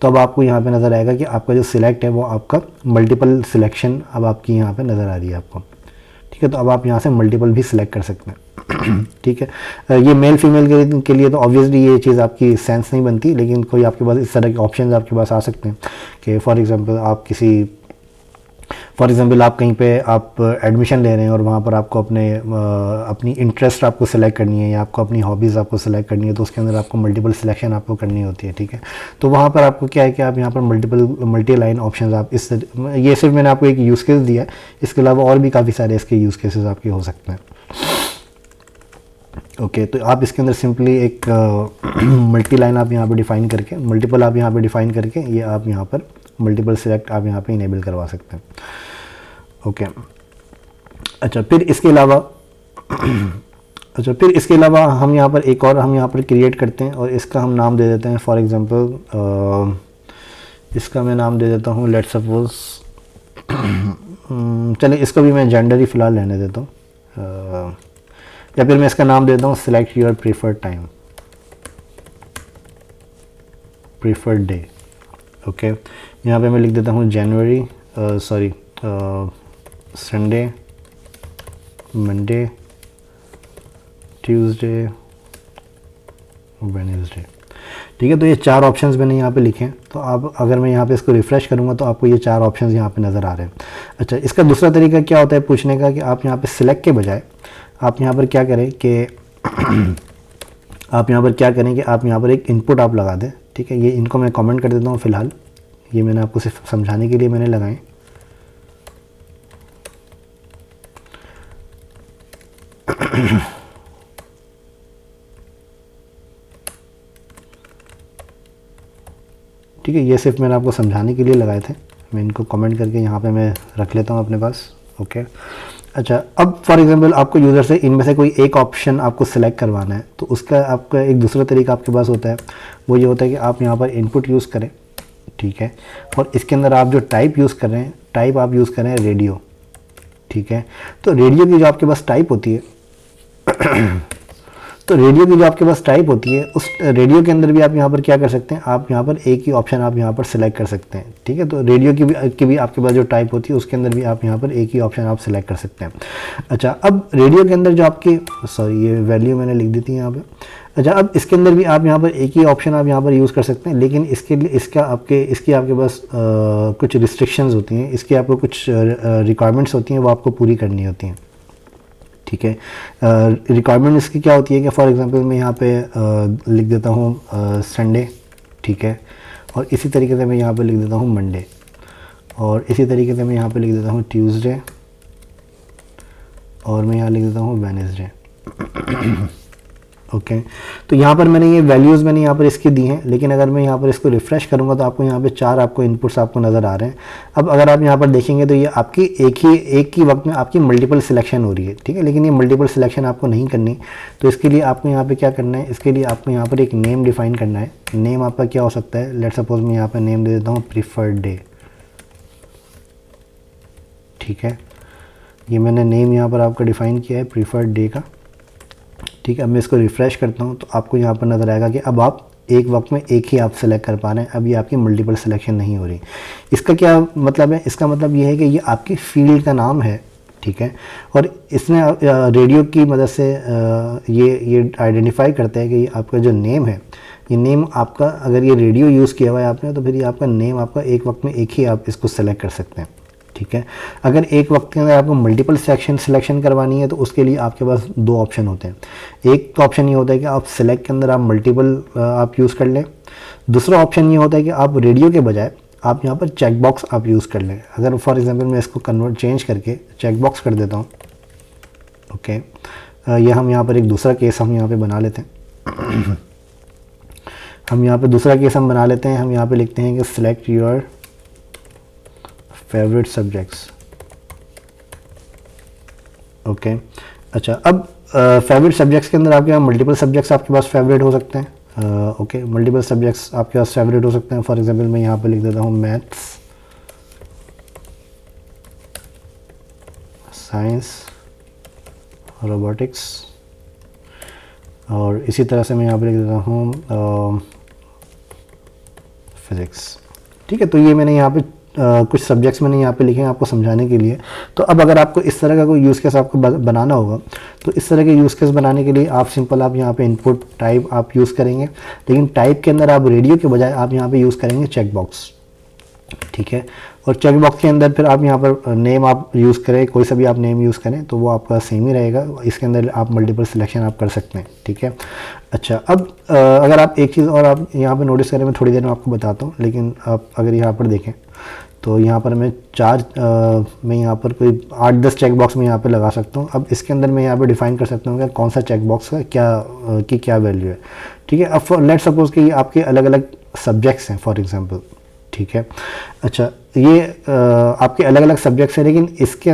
[SPEAKER 1] तो अब आपको यहाँ पे नज़र आएगा कि आपका जो सिलेक्ट है वो आपका मल्टीपल सिलेक्शन अब आपकी यहाँ पे नज़र आ रही है आपको, ठीक है। तो अब आप यहाँ से मल्टीपल भी सिलेक्ट कर सकते हैं ठीक है। ये मेल फीमेल के लिए तो ऑब्वियसली ये चीज़ आपकी सेंस नहीं बनती, लेकिन कोई आपके पास इस तरह के ऑप्शन आपके पास आ सकते हैं कि फॉर एग्ज़ाम्पल आप कहीं पे आप एडमिशन ले रहे हैं और वहाँ पर आपको अपनी इंटरेस्ट आपको सेलेक्ट करनी है या आपको अपनी हॉबीज़ आपको सेलेक्ट करनी है, तो उसके अंदर आपको मल्टीपल सिलेक्शन आपको करनी होती है, ठीक है। तो वहाँ पर आपको क्या है कि आप यहाँ पर मल्टी लाइन ऑप्शंस आप ये सिर्फ मैंने आपको एक यूज़ केस दिया है, इसके अलावा और भी काफ़ी सारे इसके यूज़ केसेस आपके हो सकते हैं। ओके, तो आप इसके अंदर सिंपली एक मल्टी लाइन आप यहाँ पर डिफ़ाइन करके, मल्टीपल आप यहाँ पर डिफ़ाइन करके ये आप यहाँ पर मल्टीपल सिलेक्ट आप यहाँ पे इनेबल करवा सकते हैं। ओके, अच्छा फिर इसके अलावा हम यहाँ पर एक और हम यहाँ पर क्रिएट करते हैं और इसका हम नाम दे देते हैं। फॉर एग्जांपल इसका मैं नाम दे देता हूँ, लेट्स सपोज चलिए इसको भी मैं जेंडर ही फ़िलहाल रहने देता हूँ, या फिर मैं इसका नाम देता हूँ select your preferred time, preferred day. Okay, यहाँ पे मैं लिख देता हूँ जनवरी संडे, मंडे, ट्यूसडे, वेडनेसडे, ठीक है। तो ये 4 ऑप्शंस मैंने यहाँ पे लिखे हैं। तो आप अगर मैं यहाँ पे इसको रिफ़्रेश करूँगा तो आपको ये 4 ऑप्शंस यहाँ पे नज़र आ रहे हैं। अच्छा, इसका दूसरा तरीका क्या होता है पूछने का कि आप यहाँ पे सिलेक्ट के बजाय आप यहाँ पर क्या करें कि आप यहाँ पर एक इनपुट आप लगा दें, ठीक है। ये इनको मैं कमेंट कर देता हूँ फ़िलहाल, ये मैंने आपको सिर्फ समझाने के लिए मैंने लगाए। ठीक है, ये सिर्फ मैंने आपको समझाने के लिए लगाए थे। मैं इनको कमेंट करके यहाँ पे मैं रख लेता हूँ अपने पास। ओके, अच्छा, अब फॉर एग्जांपल आपको यूज़र से इनमें से कोई एक ऑप्शन आपको सिलेक्ट करवाना है, तो उसका आपका एक दूसरा तरीका आपके पास होता है, वो ये होता है कि आप यहाँ पर इनपुट यूज़ करें, ठीक है। और इसके अंदर आप जो टाइप यूज़ कर रहे हैं, टाइप आप यूज़ करें रेडियो, ठीक है। तो रेडियो की जो आपके पास टाइप होती है उस रेडियो के अंदर भी आप यहाँ पर क्या कर सकते हैं, आप यहाँ पर एक ही ऑप्शन आप यहाँ पर सेलेक्ट कर सकते हैं, ठीक है। तो रेडियो की भी आपके पास जो टाइप होती है उसके अंदर भी आप यहाँ पर एक ही ऑप्शन आप सेलेक्ट कर सकते हैं। अच्छा, अब रेडियो के अंदर जो आपकी ये वैल्यू मैंने लिख दी थी यहाँ पर। अच्छा, अब इसके अंदर भी आप यहाँ पर एक ही ऑप्शन आप यहाँ पर यूज़ कर सकते हैं, लेकिन इसके लिए इसकी आपके पास कुछ रिस्ट्रिक्शंस होती हैं, इसकी आपको कुछ रिक्वायरमेंट्स होती हैं, वो आपको पूरी करनी होती हैं, ठीक है। रिक्वायरमेंट इसकी क्या होती है कि फॉर एग्जांपल मैं यहाँ पे लिख देता हूँ संडे, ठीक है। और इसी तरीके से मैं यहाँ पे लिख देता हूँ मंडे, और इसी तरीके से मैं यहाँ पे लिख देता हूँ ट्यूसडे, और मैं यहाँ लिख देता हूँ वेडनेसडे। ओके, तो यहाँ पर मैंने ये वैल्यूज़ मैंने यहाँ पर इसकी दी हैं, लेकिन अगर मैं यहाँ पर इसको रिफ़्रेश करूँगा तो आपको यहाँ पे 4 आपको इनपुट्स आपको नज़र आ रहे हैं। अब अगर आप यहाँ पर देखेंगे तो ये आपकी एक ही वक्त में आपकी मल्टीपल सिलेक्शन हो रही है, ठीक है। लेकिन ये मल्टीपल सिलेक्शन आपको नहीं करनी, तो इसके लिए आपको यहाँ पर क्या करना है, इसके लिए आपको यहाँ पर एक नेम डिफ़ाइन करना है। नेम आपका क्या हो सकता है, लेट्स सपोज मैं यहाँ पर नेम दे देता हूँ प्रीफर्ड डे, ठीक है। ये मैंने नेम यहाँ पर आपका डिफ़ाइन किया है प्रीफर्ड डे का, ठीक है। अब मैं इसको रिफ़्रेश करता हूँ तो आपको यहाँ पर नज़र आएगा कि अब आप एक वक्त में एक ही आप सेलेक्ट कर पा रहे हैं, अब ये आपकी मल्टीपल सिलेक्शन नहीं हो रही। इसका क्या मतलब है, इसका मतलब ये है कि ये आपकी फील्ड का नाम है, ठीक है। और इसने रेडियो की मदद से ये आइडेंटिफाई करता है कि ये आपका जो नेम है, ये नेम आपका अगर ये रेडियो यूज़ किया हुआ है आपने, तो फिर ये आपका नेम आपका एक वक्त में एक ही आप इसको सेलेक्ट कर सकते हैं, ठीक है। अगर एक वक्त के अंदर आपको मल्टीपल सिलेक्शन करवानी है तो उसके लिए आपके पास 2 ऑप्शन होते हैं। एक तो ऑप्शन ये होता है कि आप सिलेक्ट के अंदर आप मल्टीपल आप यूज़ कर लें। दूसरा ऑप्शन ये होता है कि आप रेडियो के बजाय आप यहाँ पर चेक बॉक्स आप यूज़ कर लें। अगर फॉर एग्जांपल मैं इसको चेंज करके चेक बॉक्स कर देता हूँ, ओके, ये हम यहाँ पर एक दूसरा केस हम यहाँ पर बना लेते हैं। हम यहाँ पे दूसरा केस हम बना लेते हैं, हम यहाँ पे लिखते हैं कि select your favourite subjects. Okay, अच्छा, अब फेवरेट सब्जेक्ट्स के अंदर आपके यहाँ मल्टीपल सब्जेक्ट्स आपके पास फेवरेट हो सकते हैं। ओके, मल्टीपल सब्जेक्ट्स आपके पास फेवरेट हो सकते हैं। फॉर एग्जांपल मैं यहाँ पे लिख देता हूँ मैथ्स, साइंस, रोबोटिक्स, और इसी तरह से मैं यहाँ पे लिख देता हूँ फिज़िक्स। ठीक है, तो ये मैंने यहाँ पे कुछ सब्जेक्ट्स मैंने यहाँ पे लिखे हैं आपको समझाने के लिए। तो अब अगर आपको इस तरह का कोई यूज़ केस आपको बनाना होगा, तो इस तरह के यूज़ केस बनाने के लिए आप सिंपल आप यहाँ पे इनपुट टाइप आप यूज़ करेंगे, लेकिन टाइप के अंदर आप रेडियो के बजाय आप यहाँ पे यूज़ करेंगे चेक बॉक्स। ठीक है, और चेक बॉक्स के अंदर फिर आप यहाँ पर नेम आप यूज़ करें, कोई सा भी आप नेम यूज़ करें तो वो आपका सेम ही रहेगा। इसके अंदर आप मल्टीपल सिलेक्शन आप कर सकते हैं। ठीक है, अच्छा, अब अगर आप एक चीज़ और आप यहाँ पे नोटिस करें, मैं थोड़ी देर में आपको बताता हूँ, लेकिन आप अगर यहाँ पर देखें तो यहाँ पर मैं मैं यहाँ पर कोई 8-10 चेक बॉक्स मैं यहाँ पे लगा सकता हूँ। अब इसके अंदर मैं यहाँ पे डिफ़ाइन कर सकता हूँ कि कौन सा चेक बॉक्स का क्या वैल्यू है। ठीक है, अब लेट सपोज कि आपके अलग अलग सब्जेक्ट्स हैं फॉर एग्जांपल। ठीक है, अच्छा, ये आपके अलग अलग सब्जेक्ट्स हैं, लेकिन इसके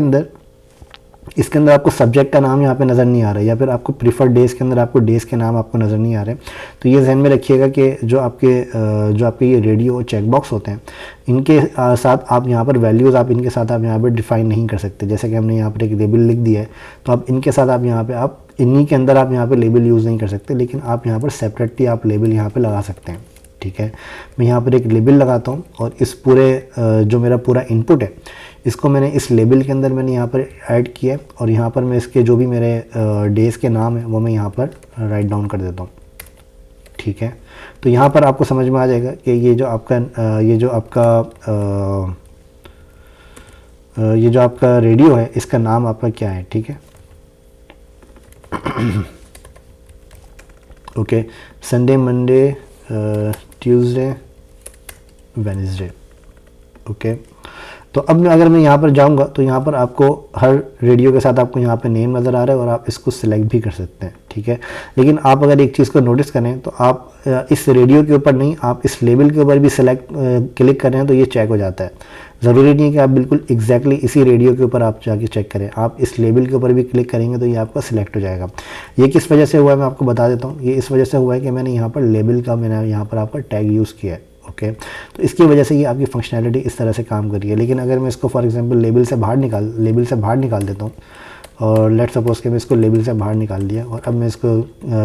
[SPEAKER 1] अंदर आपको सब्जेक्ट का नाम यहाँ पे नज़र नहीं आ रहा है, या फिर आपको प्रीफर्ड डेज़ के अंदर आपको डेज़ के नाम आपको नज़र नहीं आ रहे। तो ये ध्यान में रखिएगा कि जो आपके ये रेडियो और चेक बॉक्स होते हैं, इनके साथ आप यहाँ पर वैल्यूज़ आप इनके साथ आप यहाँ पर डिफ़ाइन नहीं कर सकते। जैसे कि हमने यहाँ पर एक लेबल लिख दिया है, तो आप इनके साथ आप यहाँ पर आप इन्हीं के अंदर आप यहाँ पर लेबल यूज़ नहीं कर सकते, लेकिन आप यहाँ पर सेपरेटली आप लेबल यहाँ पर लगा सकते हैं। ठीक है, मैं यहाँ पर एक लेबल लगाता हूँ, और इस पूरे जो मेरा पूरा इनपुट है, इसको मैंने इस लेबल के अंदर मैंने यहाँ पर ऐड किया, और यहाँ पर मैं इसके जो भी मेरे डेज़ के नाम है वो मैं यहाँ पर राइट डाउन कर देता हूँ। ठीक है, तो यहाँ पर आपको समझ में आ जाएगा कि ये जो आपका रेडियो है, इसका नाम आपका क्या है। ठीक है, okay, Sunday, Monday, Tuesday, Wednesday. Okay, तो अब अगर मैं यहाँ पर जाऊँगा तो यहाँ पर आपको हर रेडियो के साथ आपको यहाँ पे नेम नज़र आ रहा है, और आप इसको सिलेक्ट भी कर सकते हैं। ठीक है, लेकिन आप अगर एक चीज़ को नोटिस करें तो आप इस रेडियो के ऊपर नहीं, आप इस लेबल के ऊपर भी क्लिक कर रहे हैं तो ये चेक हो जाता है। ज़रूरी नहीं है कि आप बिल्कुल एग्जैक्टली इसी रेडियो के ऊपर आप जाके चेक करें, आप इस लेबल के ऊपर भी क्लिक करेंगे तो ये आपका सिलेक्ट हो जाएगा। ये किस वजह से हुआ है मैं आपको बता देता हूँ। ये इस वजह से हुआ है कि मैंने यहाँ पर लेबल का मैंने यहाँ पर आपका टैग यूज़ किया है। ओके, तो इसकी वजह से ये आपकी फंक्शनैलिटी इस तरह से काम कर रही है। लेकिन अगर मैं इसको फॉर एग्जांपल लेबल से बाहर निकाल देता हूँ, और लेट सपोज कि मैं इसको लेबल से बाहर निकाल दिया और अब मैं इसको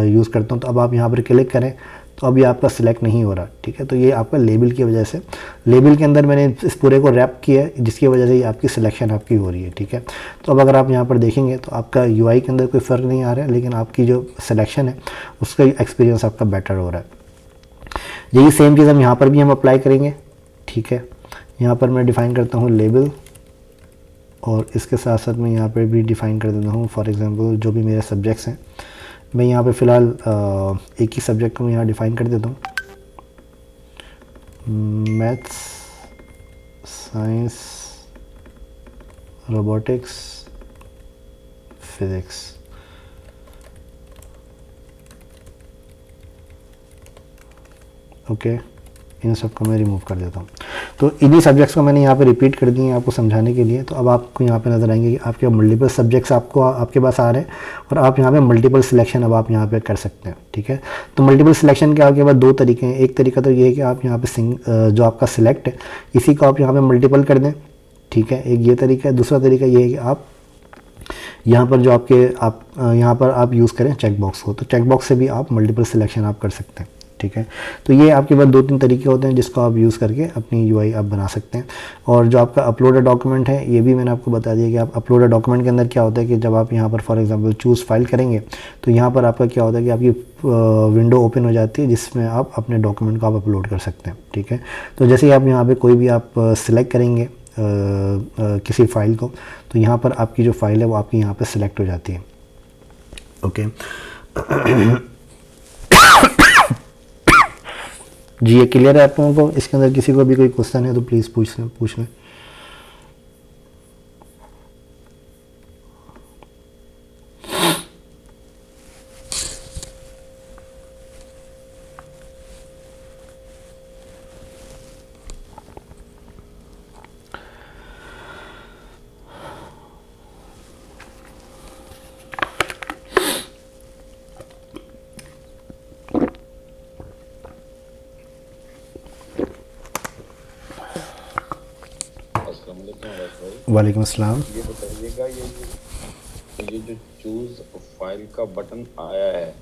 [SPEAKER 1] यूज़ करता हूँ, तो अब आप यहाँ पर क्लिक करें तो अब ये आपका सिलेक्ट नहीं हो रहा। ठीक है, तो ये आपका लेबल की वजह से, लेबल के अंदर मैंने इस पूरे को रैप किया है, जिसकी वजह से ये आपकी सिलेक्शन आपकी हो रही है। ठीक है, तो अब अगर आप यहाँ पर देखेंगे तो आपका यूआई के अंदर कोई फ़र्क नहीं आ रहा है, लेकिन आपकी जो सिलेक्शन है उसका एक्सपीरियंस आपका बेटर हो रहा है। यही सेम चीज़ हम यहाँ पर भी हम अप्लाई करेंगे। ठीक है, यहाँ पर मैं डिफ़ाइन करता हूँ लेबल, और इसके साथ साथ मैं यहाँ पर भी डिफ़ाइन कर देता हूँ फॉर एग्जांपल जो भी मेरे सब्जेक्ट्स हैं। मैं यहाँ पे फ़िलहाल एक ही सब्जेक्ट को मैं यहाँ डिफ़ाइन कर देता हूँ, maths, science, robotics, physics. Okay, इन सब को मैं रिमूव कर देता हूँ। तो इन्हीं सब्जेक्ट्स को मैंने यहाँ पे रिपीट कर दिए हैं आपको समझाने के लिए। तो अब आपको यहाँ पे नज़र आएंगे कि आपके मल्टीपल सब्जेक्ट्स आपके पास आ रहे हैं, और आप यहाँ पे मल्टीपल सिलेक्शन अब आप यहाँ पे कर सकते हैं। ठीक है, तो मल्टीपल सिलेक्शन के आपके पास दो तरीके हैं। एक तरीका तो ये है कि आप यहाँ पे जो आपका सिलेक्ट है इसी को आप यहाँ पर मल्टीपल कर दें। ठीक है, एक ये तरीका है। दूसरा तरीका ये है कि आप यहाँ पर जो यहाँ पर आप यूज़ करें चेक बॉक्स को, तो चेक बॉक्स से भी आप मल्टीपल सिलेक्शन आप कर सकते हैं। ठीक है, तो ये आपके पास 2-3 तरीके होते हैं जिसको आप यूज़ करके अपनी यूआई आप बना सकते हैं। और जो आपका अपलोडेड डॉक्यूमेंट है, ये भी मैंने आपको बता दिया कि आप अपलोडेड डॉक्यूमेंट के अंदर क्या होता है कि जब आप यहाँ पर फॉर एग्जांपल चूज़ फाइल करेंगे तो यहाँ पर आपका क्या होता है कि आपकी विंडो ओपन हो जाती है जिसमें आप अपने डॉक्यूमेंट को आप अपलोड कर सकते हैं। ठीक है, तो जैसे ही आप यहाँ पर कोई भी आप सिलेक्ट करेंगे किसी फ़ाइल को, तो यहाँ पर आपकी जो फ़ाइल है वो आपकी यहाँ पर सिलेक्ट हो जाती है। ओके जी, ये क्लियर है आप लोगों को? इसके अंदर किसी को भी कोई क्वेश्चन है तो प्लीज़ पूछ लें।
[SPEAKER 2] वालेकुम अवैस भाई।
[SPEAKER 1] वालेकुम अस्सलाम।
[SPEAKER 2] ये बताइएगा, ये जो चूज फाइल का बटन आया है,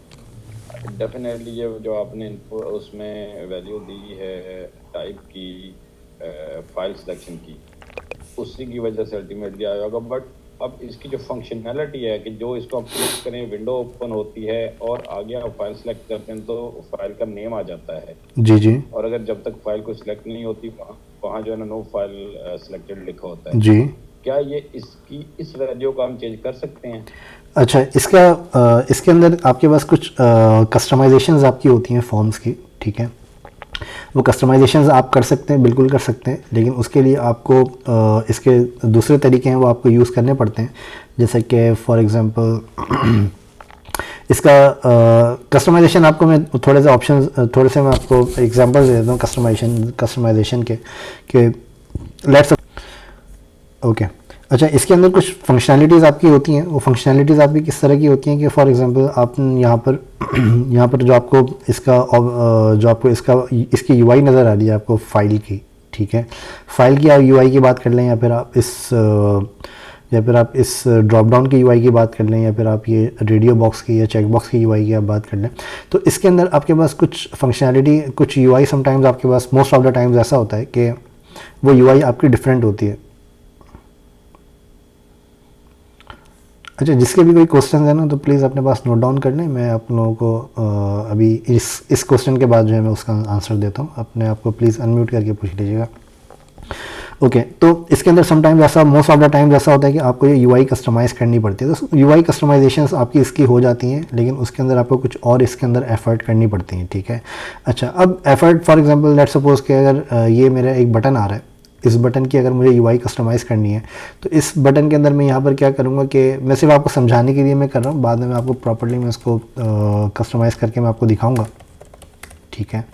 [SPEAKER 2] डेफिनेटली ये जो आपने इनको उसमें वैल्यू दी है टाइप की, फाइल सिलेक्शन की, उसी की वजह से अल्टीमेटली आया होगा। बट अब इसकी जो फंक्शनैलिटी है कि जो इसको आप क्लिक करें विंडो ओपन होती है और आगे आप फाइल सेलेक्ट करते हैं तो फाइल का नेम आ जाता है।
[SPEAKER 1] जी जी।
[SPEAKER 2] और अगर जब तक फाइल को सिलेक्ट नहीं होती वहाँ वहाँ जो है ना नो फाइल सिलेक्टेड लिखा होता है।
[SPEAKER 1] जी।
[SPEAKER 2] क्या ये इसकी इस वैल्यू को हम चेंज कर सकते हैं?
[SPEAKER 1] अच्छा, इसके अंदर आपके पास कुछ कस्टमाइजेशंस आपकी होती हैं फॉर्म्स की, ठीक है। वो कस्टमाइजेशंस आप कर सकते हैं, बिल्कुल कर सकते हैं, लेकिन उसके लिए आपको इसके दूसरे तरीके हैं वो आपको यूज़ करने पड़ते हैं। जैसे कि फॉर एग्ज़ाम्पल इसका कस्टमाइजेशन आपको मैं थोड़े से ऑप्शन, थोड़े से मैं आपको एग्जांपल्स दे देता हूँ कस्टमाइजेशन के कि लेट्स ओके। अच्छा, इसके अंदर कुछ फंक्शनैलिटीज़ आपकी होती हैं। वो फंक्शनैलिटीज़ आपकी किस तरह की होती हैं कि फॉर एग्जांपल आप यहाँ पर यहाँ पर जो आपको इसकी यूआई नज़र आ रही है आपको फाइल की, ठीक है। फाइल की आप यूआई की बात कर लें, या फिर आप इस ड्रॉप डाउन की यूआई की बात कर लें, या फिर आप ये रेडियो बॉक्स की या चेक बॉक्स की यूआई की आप बात कर लें। तो इसके अंदर आपके पास कुछ फंक्शनैलिटी, कुछ यूआई समटाइम्स आपके पास, मोस्ट ऑफ द टाइम्स ऐसा होता है कि वो यूआई आपकी डिफरेंट होती है। अच्छा, जिसके भी कोई क्वेश्चन है ना तो प्लीज़ अपने पास नोट डाउन कर लें। मैं आप लोगों को अभी इस क्वेश्चन के बाद जो है मैं उसका आंसर देता हूँ। अपने आप को प्लीज़ अनम्यूट करके पूछ लीजिएगा। ओके, तो इसके अंदर समटाइम्स ऐसा, मोस्ट ऑफ द टाइम्स ऐसा होता है कि आपको ये यूआई कस्टमाइज़ करनी पड़ती है। तो यूआई कस्टमाइजेशंस आपकी इसकी हो जाती हैं, लेकिन उसके अंदर आपको कुछ और इसके अंदर एफर्ट करनी पड़ती हैं, ठीक है। अच्छा, अब effort for example let's suppose कि अगर ये मेरा एक बटन आ रहा है, इस बटन की अगर मुझे यूआई कस्टमाइज़ करनी है तो इस बटन के अंदर मैं यहाँ पर क्या करूँगा कि मैं सिर्फ आपको समझाने के लिए मैं कर रहा हूँ, बाद में मैं आपको प्रॉपर्ली मैं इसको कस्टमाइज़ करके मैं आपको दिखाऊँगा, ठीक है।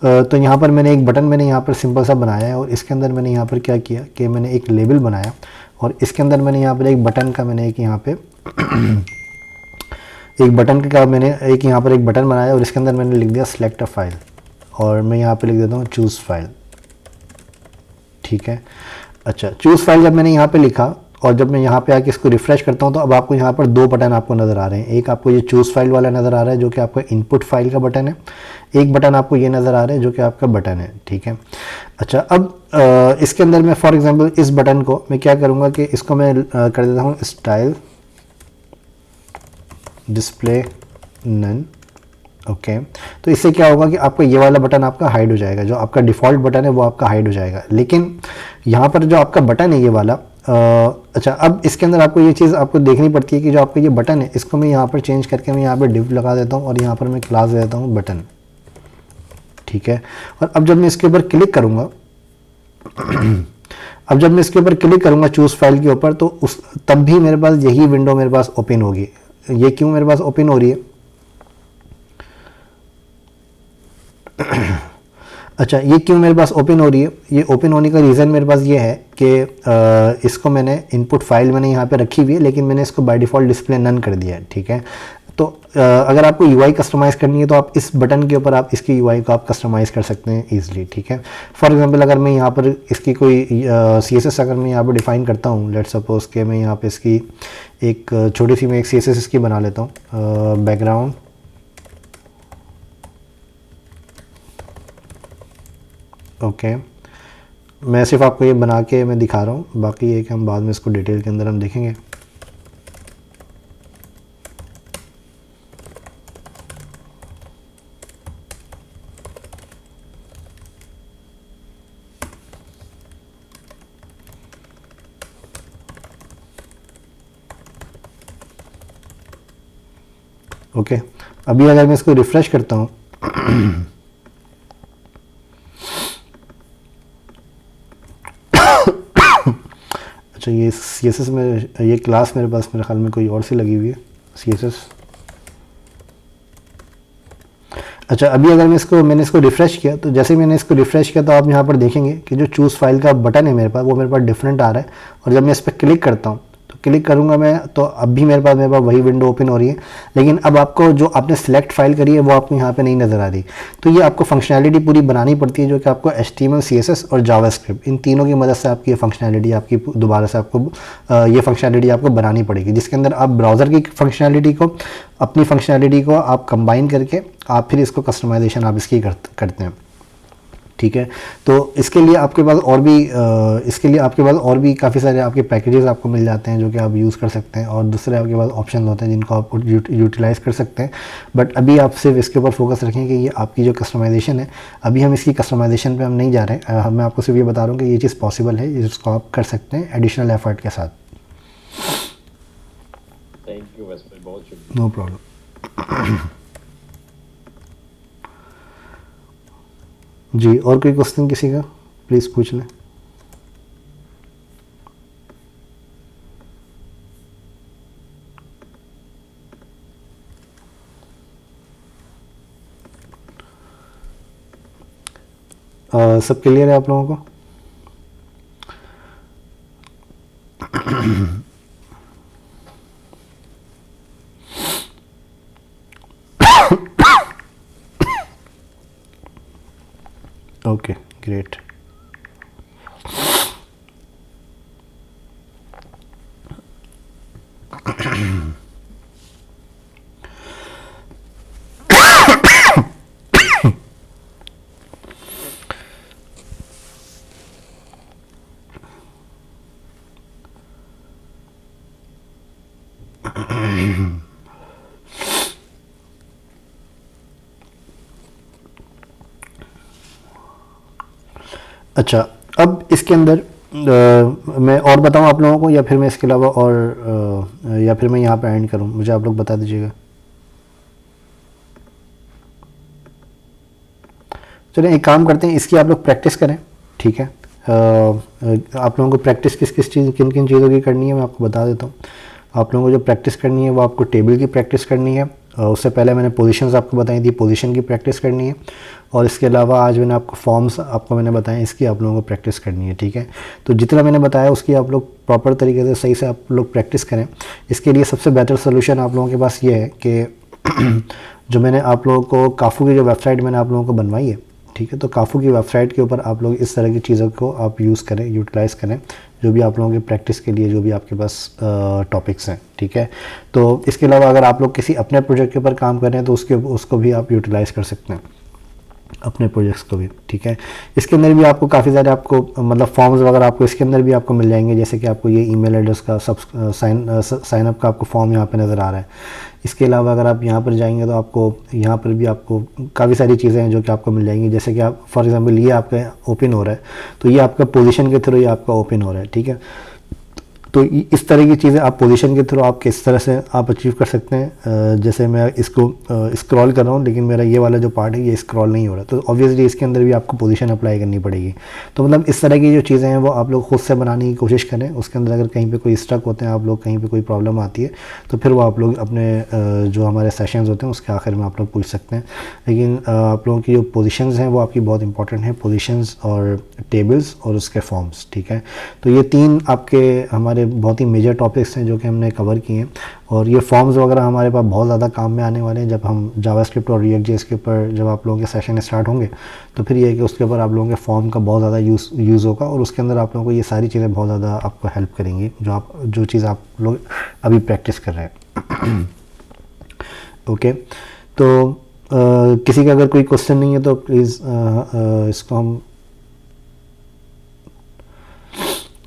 [SPEAKER 1] तो यहाँ पर मैंने एक बटन मैंने यहाँ पर सिंपल सा बनाया है और इसके अंदर मैंने यहाँ पर क्या किया कि मैंने एक लेबल बनाया और इसके अंदर मैंने यहाँ पर एक बटन का मैंने एक यहाँ पे एक बटन का मैंने एक यहाँ पर एक बटन बनाया और इसके अंदर मैंने लिख दिया सेलेक्ट अ फाइल और मैं यहाँ पे लिख देता हूँ चूज़ फाइल, ठीक है। अच्छा, चूज़ फाइल जब मैंने यहाँ पे लिखा और जब मैं यहाँ पे आके इसको रिफ़्रेश करता हूँ तो अब आपको यहाँ पर दो बटन आपको नज़र आ रहे हैं। एक आपको ये चूज़ फाइल वाला नज़र आ रहा है जो कि आपका इनपुट फाइल का बटन है, एक बटन आपको ये नज़र आ रहा है जो कि आपका बटन है, ठीक है। अच्छा, अब इसके अंदर मैं फॉर एग्जांपल इस बटन को मैं क्या करूँगा कि इसको मैं कर देता हूँ स्टाइल डिस्प्ले नन, ओके। तो इससे क्या होगा कि आपका ये वाला बटन आपका हाइड हो जाएगा, जो आपका डिफ़ॉल्ट बटन है वो आपका हाइड हो जाएगा। लेकिन यहाँ पर जो आपका बटन है ये वाला, अच्छा, अब इसके अंदर आपको ये चीज़ आपको देखनी पड़ती है कि जो आपका ये बटन है इसको मैं यहाँ पर चेंज करके मैं यहाँ पर डिव लगा देता हूँ और यहाँ पर मैं क्लास दे देता हूँ बटन, ठीक है। और अब जब मैं इसके ऊपर क्लिक करूँगा अब जब मैं इसके ऊपर क्लिक करूँगा चूज़ फाइल के ऊपर तो तब भी मेरे पास यही विंडो मेरे पास ओपन होगी। ये क्यों मेरे पास ओपन हो रही है? अच्छा, ये क्यों मेरे पास ओपन हो रही है? ये ओपन होने का रीज़न मेरे पास ये है कि इसको मैंने इनपुट फाइल मैंने यहाँ पे रखी हुई है लेकिन मैंने इसको बाय डिफ़ॉल्ट डिस्प्ले नन कर दिया है, ठीक है। तो अगर आपको यूआई कस्टमाइज़ करनी है तो आप इस बटन के ऊपर आप इसकी यूआई को आप कस्टमाइज़ कर सकते हैं ईजिली, ठीक है। फॉर एग्जांपल अगर मैं यहाँ पर इसकी कोई सीएसएस अगर मैं यहाँ पर डिफ़ाइन करता हूँ, लेट्स सपोज कि मैं यहाँ पर इसकी एक छोटी सी मैं एक सीएसएस इसकी बना लेता हूँ, बैकग्राउंड, ओके। मैं सिर्फ आपको ये बना के मैं दिखा रहा हूँ, बाकी ये कि हम बाद में इसको डिटेल के अंदर हम देखेंगे। ओके, अभी अगर मैं इसको रिफ़्रेश करता हूँ अच्छा, ये CSS में ये क्लास मेरे पास मेरे ख्याल में कोई और सी लगी हुई है CSS। अच्छा, अभी अगर मैंने इसको रिफ़्रेश किया तो जैसे मैंने इसको रिफ़्रेश किया तो आप यहाँ पर देखेंगे कि जो चूज़ फाइल का बटन है मेरे पास वो मेरे पास डिफरेंट आ रहा है और जब मैं इस पर क्लिक करता हूँ तो क्लिक करूंगा मैं तो अब भी मेरे पास वही विंडो ओपन हो रही है, लेकिन अब आपको जो आपने सिलेक्ट फाइल करी है वो आपको यहाँ पे नहीं नज़र आ रही। तो ये आपको फंक्शनैलिटी पूरी बनानी पड़ती है, जो कि आपको HTML, CSS और जावास्क्रिप्ट इन तीनों की मदद से आपकी ये फंक्शनैलिटी आपकी दोबारा से आपको ये फंक्शनैलिटी आपको बनानी पड़ेगी, जिसके अंदर आप ब्राउज़र की फंक्शनैलिटी को, अपनी फंक्शनैलिटी को आप कंबाइन करके आप फिर इसको कस्टमाइजेशन आप इसकी करते हैं। ठीक है, तो इसके लिए आपके पास और भी काफ़ी सारे आपके पैकेजेस आपको मिल जाते हैं जो कि आप यूज़ कर सकते हैं, और दूसरे आपके पास ऑप्शन होते हैं जिनको आप यूटिलाइज़ कर सकते हैं। बट अभी आप सिर्फ इसके ऊपर फोकस रखें कि ये आपकी जो कस्टमाइजेशन है, अभी हम इसकी कस्टमाइजेशन पे हम नहीं जा रहे हैं। मैं आपको सिर्फ ये बता रहा हूँ कि ये चीज़ पॉसिबल है, इसको आप कर सकते हैं एडिशनल एफर्ट के साथ।
[SPEAKER 2] थैंक यू वैसे, बहुत शुक्रिया।
[SPEAKER 1] No problem. जी, और कोई क्वेश्चन किसी का प्लीज़ पूछ लें। सब क्लियर है आप लोगों को? Okay, great. अच्छा, अब इसके अंदर मैं और बताऊं आप लोगों को, या फिर मैं इसके अलावा और या फिर मैं यहाँ पे एंड करूं, मुझे आप लोग बता दीजिएगा। चलिए एक काम करते हैं, इसकी आप लोग प्रैक्टिस करें, ठीक है। आप लोगों को प्रैक्टिस किन किन चीज़ों की करनी है मैं आपको बता देता हूँ। आप लोगों को जो प्रैक्टिस करनी है वो आपको टेबल की प्रैक्टिस करनी है। उससे पहले मैंने पोजीशंस आपको बताई थी, पोजीशन की प्रैक्टिस करनी है। और इसके अलावा आज मैंने आपको फॉर्म्स आपको मैंने बताया, इसकी आप लोगों को प्रैक्टिस करनी है, ठीक है। तो जितना मैंने बताया उसकी आप लोग प्रॉपर तरीके से सही से आप लोग प्रैक्टिस करें। इसके लिए सबसे बेहतर सोल्यूशन आप लोगों के पास ये है कि जो मैंने आप लोगों को काफ़ू की जो वेबसाइट मैंने आप लोगों को बनवाई है, ठीक है, तो काफ़ू की वेबसाइट के ऊपर आप लोग इस तरह की चीज़ों को आप यूज़ करें, यूटिलाइज़ करें, जो भी आप लोगों की प्रैक्टिस के लिए जो भी आपके पास टॉपिक्स हैं, ठीक है। तो इसके अलावा अगर आप लोग किसी अपने प्रोजेक्ट के ऊपर काम कर रहे हैं तो उसको भी आप यूटिलाइज़ कर सकते हैं, अपने प्रोजेक्ट्स को भी, ठीक है। इसके अंदर भी आपको काफ़ी सारे आपको मतलब फॉर्म्स वगैरह आपको इसके अंदर भी आपको मिल जाएंगे, जैसे कि आपको ये ईमेल एड्रेस का साइन अप का आपको फॉर्म यहाँ पे नज़र आ रहा है। इसके अलावा अगर आप यहाँ पर जाएंगे तो आपको यहाँ पर भी आपको काफ़ी सारी चीज़ें हैं जो कि आपको मिल जाएंगी, जैसे कि आप फॉर एग्जांपल ये आपका ओपन हो रहा है तो ये आपका पोजीशन के थ्रू ये आपका ओपन हो रहा है, ठीक है। तो इस तरह की चीज़ें आप पोजीशन के थ्रू आप किस तरह से आप अचीव कर सकते हैं। जैसे मैं इसको स्क्रॉल कर रहा हूँ लेकिन मेरा ये वाला जो पार्ट है ये स्क्रॉल नहीं हो रहा, तो ऑब्वियसली इसके अंदर भी आपको पोजीशन अप्लाई करनी पड़ेगी। तो मतलब इस तरह की जो चीज़ें हैं वो आप लोग खुद से बनाने की कोशिश करें। उसके अंदर अगर कहीं पे कोई स्ट्रक होते हैं आप लोग, कहीं पे कोई प्रॉब्लम आती है तो फिर वो आप लोग अपने जो हमारे सेशंस होते हैं उसके आखिर में आप लोग पूछ सकते हैं। लेकिन आप लोगों की जो पोजीशंस हैं वो आपकी बहुत इंपॉर्टेंट है, पोजीशंस और टेबल्स और उसके फॉर्म्स, ठीक है। तो ये तीन आपके हमारे बहुत ही मेजर टॉपिक्स हैं जो कि हमने कवर किए हैं, और ये फॉर्म्स वगैरह हमारे पास बहुत ज़्यादा काम में आने वाले हैं जब हम जावास्क्रिप्ट और रिएक्ट जेएस के ऊपर जब आप लोगों के सेशन स्टार्ट होंगे तो फिर ये है कि उसके ऊपर आप लोगों के फॉर्म का बहुत ज़्यादा यूज़ होगा, और उसके अंदर आप लोगों को ये सारी चीज़ें बहुत ज़्यादा आपको हेल्प करेंगी जो चीज़ आप लोग अभी प्रैक्टिस कर रहे हैं। ओके, तो किसी का अगर कोई क्वेश्चन नहीं है तो प्लीज़ इसको हम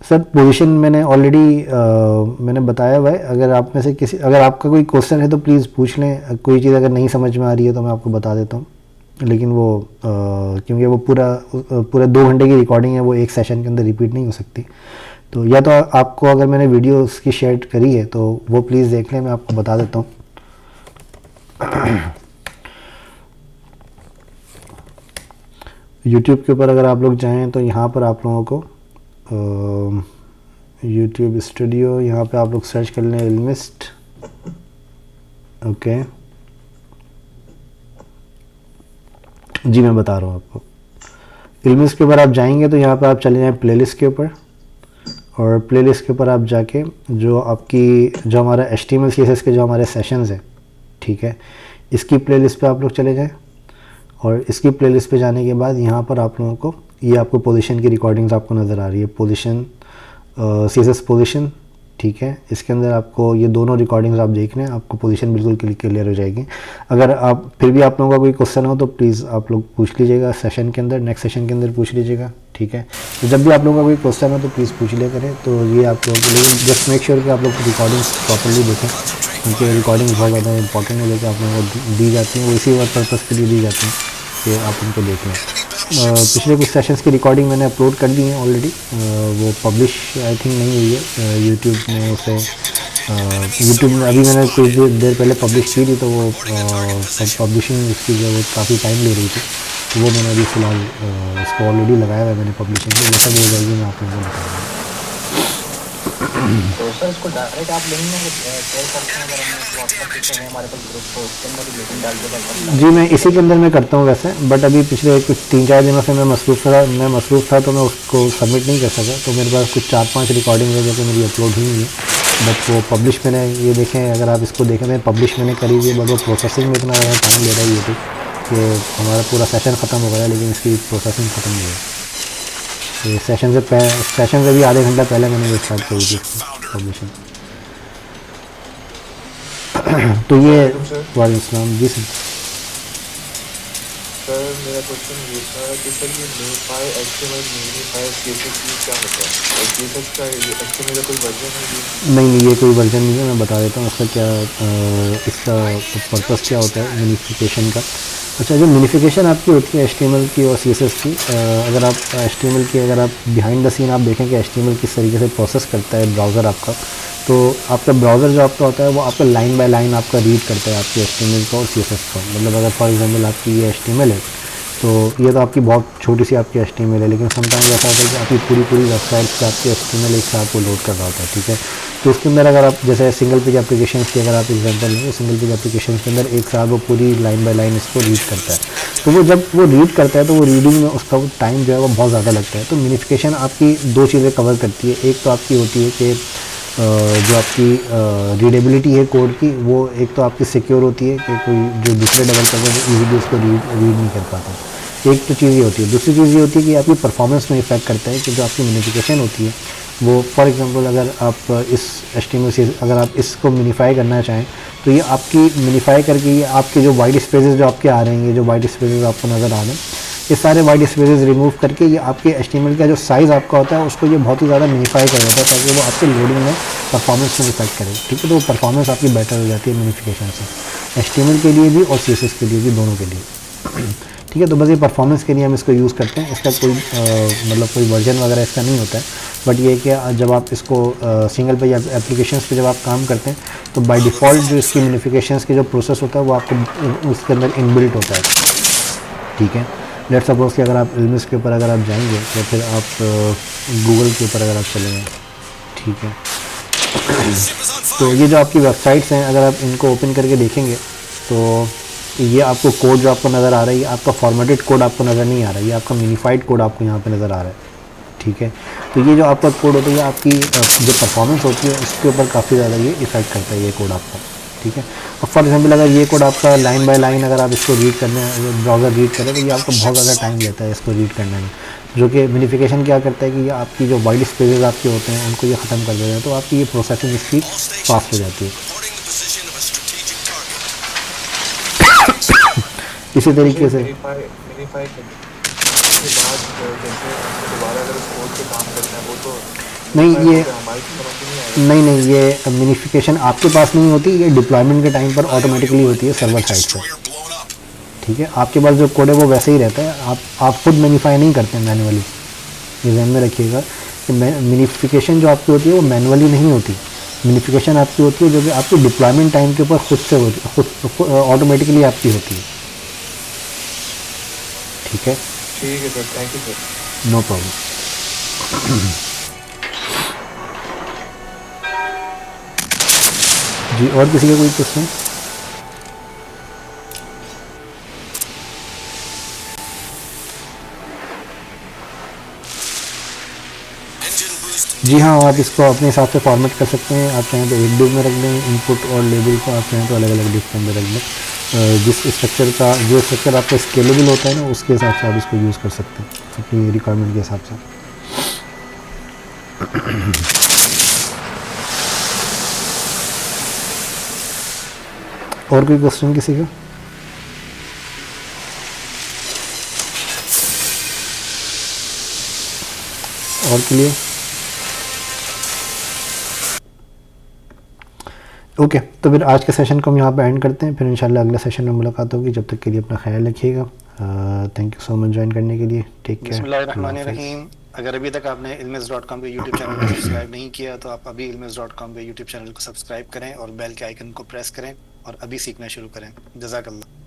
[SPEAKER 1] सर पोजीशन मैंने ऑलरेडी मैंने बताया हुआ है। अगर आप में से अगर आपका कोई क्वेश्चन है तो प्लीज़ पूछ लें। कोई चीज़ अगर नहीं समझ में आ रही है तो मैं आपको बता देता हूँ, लेकिन वो क्योंकि वो पूरा 2 घंटे की रिकॉर्डिंग है, वो एक सेशन के अंदर रिपीट नहीं हो सकती। तो या तो आपको अगर मैंने वीडियो उसकी शेयर करी है तो वो प्लीज़ देख लें, मैं आपको बता देता हूँ। यूट्यूब के ऊपर अगर आप लोग जाएँ तो यहाँ पर आप लोगों को यूट्यूब स्टूडियो, यहाँ पे आप लोग सर्च कर लें इल्मिस्ट। ओके जी, मैं बता रहा हूँ आपको। इल्मिस्ट के ऊपर आप जाएंगे तो यहाँ पे आप चले जाएं प्लेलिस्ट के ऊपर, और प्लेलिस्ट के ऊपर आप जाके जो हमारा HTML CSS के जो हमारे सेशंस हैं, ठीक है, इसकी प्लेलिस्ट पे आप लोग चले जाएं। और इसकी प्लेलिस्ट पे जाने के बाद यहाँ पर आप लोगों को ये आपको पोजीशन की रिकॉर्डिंग्स आपको नज़र आ रही है, पोजीशन CSS पोजीशन, ठीक है। इसके अंदर आपको ये दोनों रिकॉर्डिंग्स आप देख रहे हैं, आपको पोजीशन बिल्कुल क्लियर हो जाएगी। अगर आप फिर भी आप लोगों का कोई क्वेश्चन हो तो प्लीज़ आप लोग पूछ लीजिएगा सेशन के अंदर, नेक्स्ट सेशन के अंदर पूछ लीजिएगा, ठीक है। तो जब भी आप लोगों का कोई क्वेश्चन हो तो प्लीज़ पूछ लिया करें। तो ये आप लोगों के लिए जस्ट मेक श्योर कि आप लोग रिकॉर्डिंग्स प्रॉपरली देखें, क्योंकि रिकॉर्डिंग बहुत ज़्यादा इंपॉर्टेंट है, लेकिन आप लोगों को दी जाती हैं, वो इसी पर्पज़ के लिए दी जाती हैं कि आप उनको देख लें। पिछले कुछ सेशंस की रिकॉर्डिंग मैंने अपलोड कर दी है ऑलरेडी, वो पब्लिश आई थिंक नहीं हुई है यूट्यूब में उसे। यूट्यूब में अभी मैंने कुछ देर पहले पब्लिश की थी, तो वो पब्लिशिंग उसकी जो वो काफ़ी टाइम ले रही थी, तो वो मैंने अभी फ़िलहाल इसको ऑलरेडी लगाया हुआ है मैंने पब्लिशिंग के, जैसा भी हो जाएगी मैं आप लोगों को बताऊँगा।
[SPEAKER 3] तो सर इसको डायरेक्ट आप लिंक में शेयर करते हैं, अगर हम व्हाट्सएप पे हैं हमारे पास ग्रुप, तो उसके अंदर भी लिंक डाल के कर सकते हैं।
[SPEAKER 1] जी मैं इसी के अंदर मैं करता हूँ वैसे, बट अभी पिछले कुछ 3-4 दिनों से मैं मसरूफ़ था तो मैं उसको सबमिट नहीं कर सका। तो मेरे पास कुछ 4-5 रिकॉर्डिंग है जो कि मेरी अपलोड हुई है, बट वो पब्लिश मैंने, ये देखें अगर आप इसको देखें मैं पब्लिश मैंने करी हुई है, बट वो प्रोसेसिंग में इतना ज़्यादा टाइम ले रहा है यूट्यूब कि हमारा पूरा सेशन ख़त्म हो गया, लेकिन इसकी प्रोसेसिंग ख़त्म नहीं है। ये सेशन से अभी आधे घंटा पहले मैंने ये स्टार्ट करी थी पब्लिशिंग। तो ये वालेकुम सलाम जी सर।
[SPEAKER 4] सर मेरा क्वेश्चन ये था कि सर ये मिनिफाई HTML मिनिफाई CSS क्या होता है, और CSS का HTML का कोई वर्जन है ये?
[SPEAKER 1] नहीं, ये कोई वर्जन नहीं है, मैं बता देता हूँ उसका क्या इसका पर्पस क्या होता है मिनिफिकेशन का। अच्छा, जो मिनिफिकेशन आपकी होती है HTML की और CSS की, अगर आप HTML की अगर आप बिहाइंड द सीन आप देखें कि HTML किस तरीके से प्रोसेस करता है ब्राउज़र आपका, तो आपका ब्राउज़र जो आपका होता है वो आपका लाइन बाय लाइन आपका रीड करता है आपकी HTML को और CSS को। मतलब अगर फॉर एग्जांपल आपकी ये HTML है, तो ये तो आपकी बहुत छोटी सी आपकी HTML है, लेकिन समटाइम्स ऐसा होता है कि आपकी पूरी वेबसाइट से आपकी HTML एक साथ वो लोड कर रहा होता है, ठीक है। तो उसके अंदर अगर आप जैसे सिंगल पेज एप्लीकेशन की अगर आप एग्जांपल लेंगे, सिंगल पेज एप्लीकेशन के अंदर एक साथ वो पूरी लाइन बाय लाइन इसको रीड करता है। तो वो जब वो रीड करता है तो वो रीडिंग में उसका टाइम जो है वो बहुत ज़्यादा लगता है। तो मिनिफिकेशन आपकी 2 चीज़ें कवर करती है। एक तो आपकी होती है कि जो आपकी रीडेबिलिटी है कोड की, वो एक तो आपकी सिक्योर होती है कि कोई जो दूसरे डेवलपर है वो ईजीली उसको रीड नहीं कर पाता। एक तो चीज़ ये होती है। दूसरी चीज़ ये होती है कि आपकी परफॉर्मेंस में इफेक्ट करता है कि जो आपकी मिनिफिकेशन होती है वो, फॉर एग्जांपल अगर आप इस HTML से अगर आप इसको मिनीफाई करना चाहें तो ये आपकी मिनीफाई करके ये आपके जो वाइट स्पेसेस जो आपके आ रहे हैं, ये जो वाइट स्पेसेस आपको नज़र आ रहे हैं, ये सारे वाइट स्पेसेस रिमूव करके ये आपके HTML का जो साइज़ आपका होता है उसको ये बहुत ही ज़्यादा मिनीफाई कर देता है, ताकि वो आपके लोडिंग में परफॉर्मेंस में इफेक्ट करे, ठीक है। तो वो परफॉर्मेंस आपकी बेटर हो जाती है मिनीफिकेशन से, HTML के लिए भी और CSS के लिए भी, दोनों के लिए, ठीक है। तो बस ये परफॉर्मेंस के लिए हम इसको यूज़ करते हैं। इसका कोई मतलब कोई वर्जन वगैरह इसका नहीं होता है, बट ये कि जब आप इसको सिंगल पेज एप्लीकेशंस पे जब आप काम करते हैं तो बाय डिफ़ॉल्ट जो इसकी मिनिफिकेशंस के जो प्रोसेस होता है वो आपको उसके अंदर इनबिल्ट होता है, ठीक है। लेट सपोज कि अगर आप इल्मिस के ऊपर अगर आप जाएंगे या फिर आप गूगल के ऊपर अगर आप चलेंगे, ठीक है, तो ये जो आपकी वेबसाइट्स हैं अगर आप इनको ओपन करके देखेंगे तो ये आपको कोड जो आपको नज़र आ रहा है, ये आपका फॉर्मेटेड कोड आपको नज़र नहीं आ रहा है, ये आपका मिनीफाइड कोड आपको यहाँ पे नज़र आ रहा है, ठीक है। तो ये जो आपका कोड होता है ये आपकी जो परफॉर्मेंस होती है उसके ऊपर काफ़ी ज़्यादा ये इफेक्ट करता है ये कोड आपका, ठीक है। और फॉर एग्जांपल अगर ये कोड आपका लाइन बाय लाइन अगर आप इसको रीड करने ब्राउज़र रीड करें तो ये आपको बहुत ज़्यादा टाइम लेता है इसको रीड करने में, जो कि मिनिफिकेशन क्या करता है कि ये आपकी जो वाइट स्पेसेस आपके होते हैं उनको ये ख़त्म कर देता है, तो आपकी ये प्रोसेसिंग स्पीड फास्ट हो जाती है। इसी तरीके से
[SPEAKER 4] मिनीफाई के बाद जैसे हमने दोबारा अगर उस कोड पे काम करना है वो तो
[SPEAKER 1] नहीं, ये
[SPEAKER 4] हमारी समझ में नहीं आएगा।
[SPEAKER 1] नहीं, ये मिनिफिकेशन आपके पास नहीं होती, ये डिप्लॉयमेंट के टाइम पर ऑटोमेटिकली होती है सर्वर साइड से, ठीक है। आपके पास जो कोड है वो वैसे ही रहता है, आप खुद मिनीफाई नहीं करते मैनुअली, ये ध्यान में रखिएगा कि मिनिफिकेशन जो आपकी होती है वो मैनुअली नहीं होती। मिनिफिकेशन आपकी होती है जो कि आपकी डिप्लॉयमेंट टाइम के ऊपर खुद से खुद ऑटोमेटिकली आपकी होती है, ठीक है।
[SPEAKER 4] ठीक है sir, thank you sir.
[SPEAKER 1] No problem जी। और किसी का कोई क्वेश्चन? जी हाँ, आप इसको अपने हिसाब से फॉर्मेट कर सकते हैं। आप चाहें तो एक डिव में रख दें इनपुट और लेबल को, आप चाहें तो अलग अलग डिव के अंदर रख दें। जिस स्ट्रक्चर का जो स्ट्रक्चर आपका स्केलेबल होता है ना, उसके हिसाब से आप इसको यूज़ कर सकते हैं अपनी रिक्वायरमेंट के हिसाब से। और कोई क्वेश्चन किसी का? और क्लियर? ओके, तो फिर आज के सेशन को हम यहाँ पे एंड करते हैं, फिर इंशाल्लाह अगले सेशन में मुलाकात होगी। जब तक के लिए अपना ख्याल रखिएगा। Thank you so much join करने के लिए। Take care. बिस्मिल्लाहिर्रहमानिर्रहीम। अगर अभी तक आपने ilmiz.com के यूट्यूब चैनल को सब्सक्राइब नहीं किया तो आप अभी ilmiz.com के यूट्यूब चैनल को सब्सक्राइब करें और बेल के आइकन को प्रेस करें और अभी सीखना शुरू करें। जज़ाकल्लाह।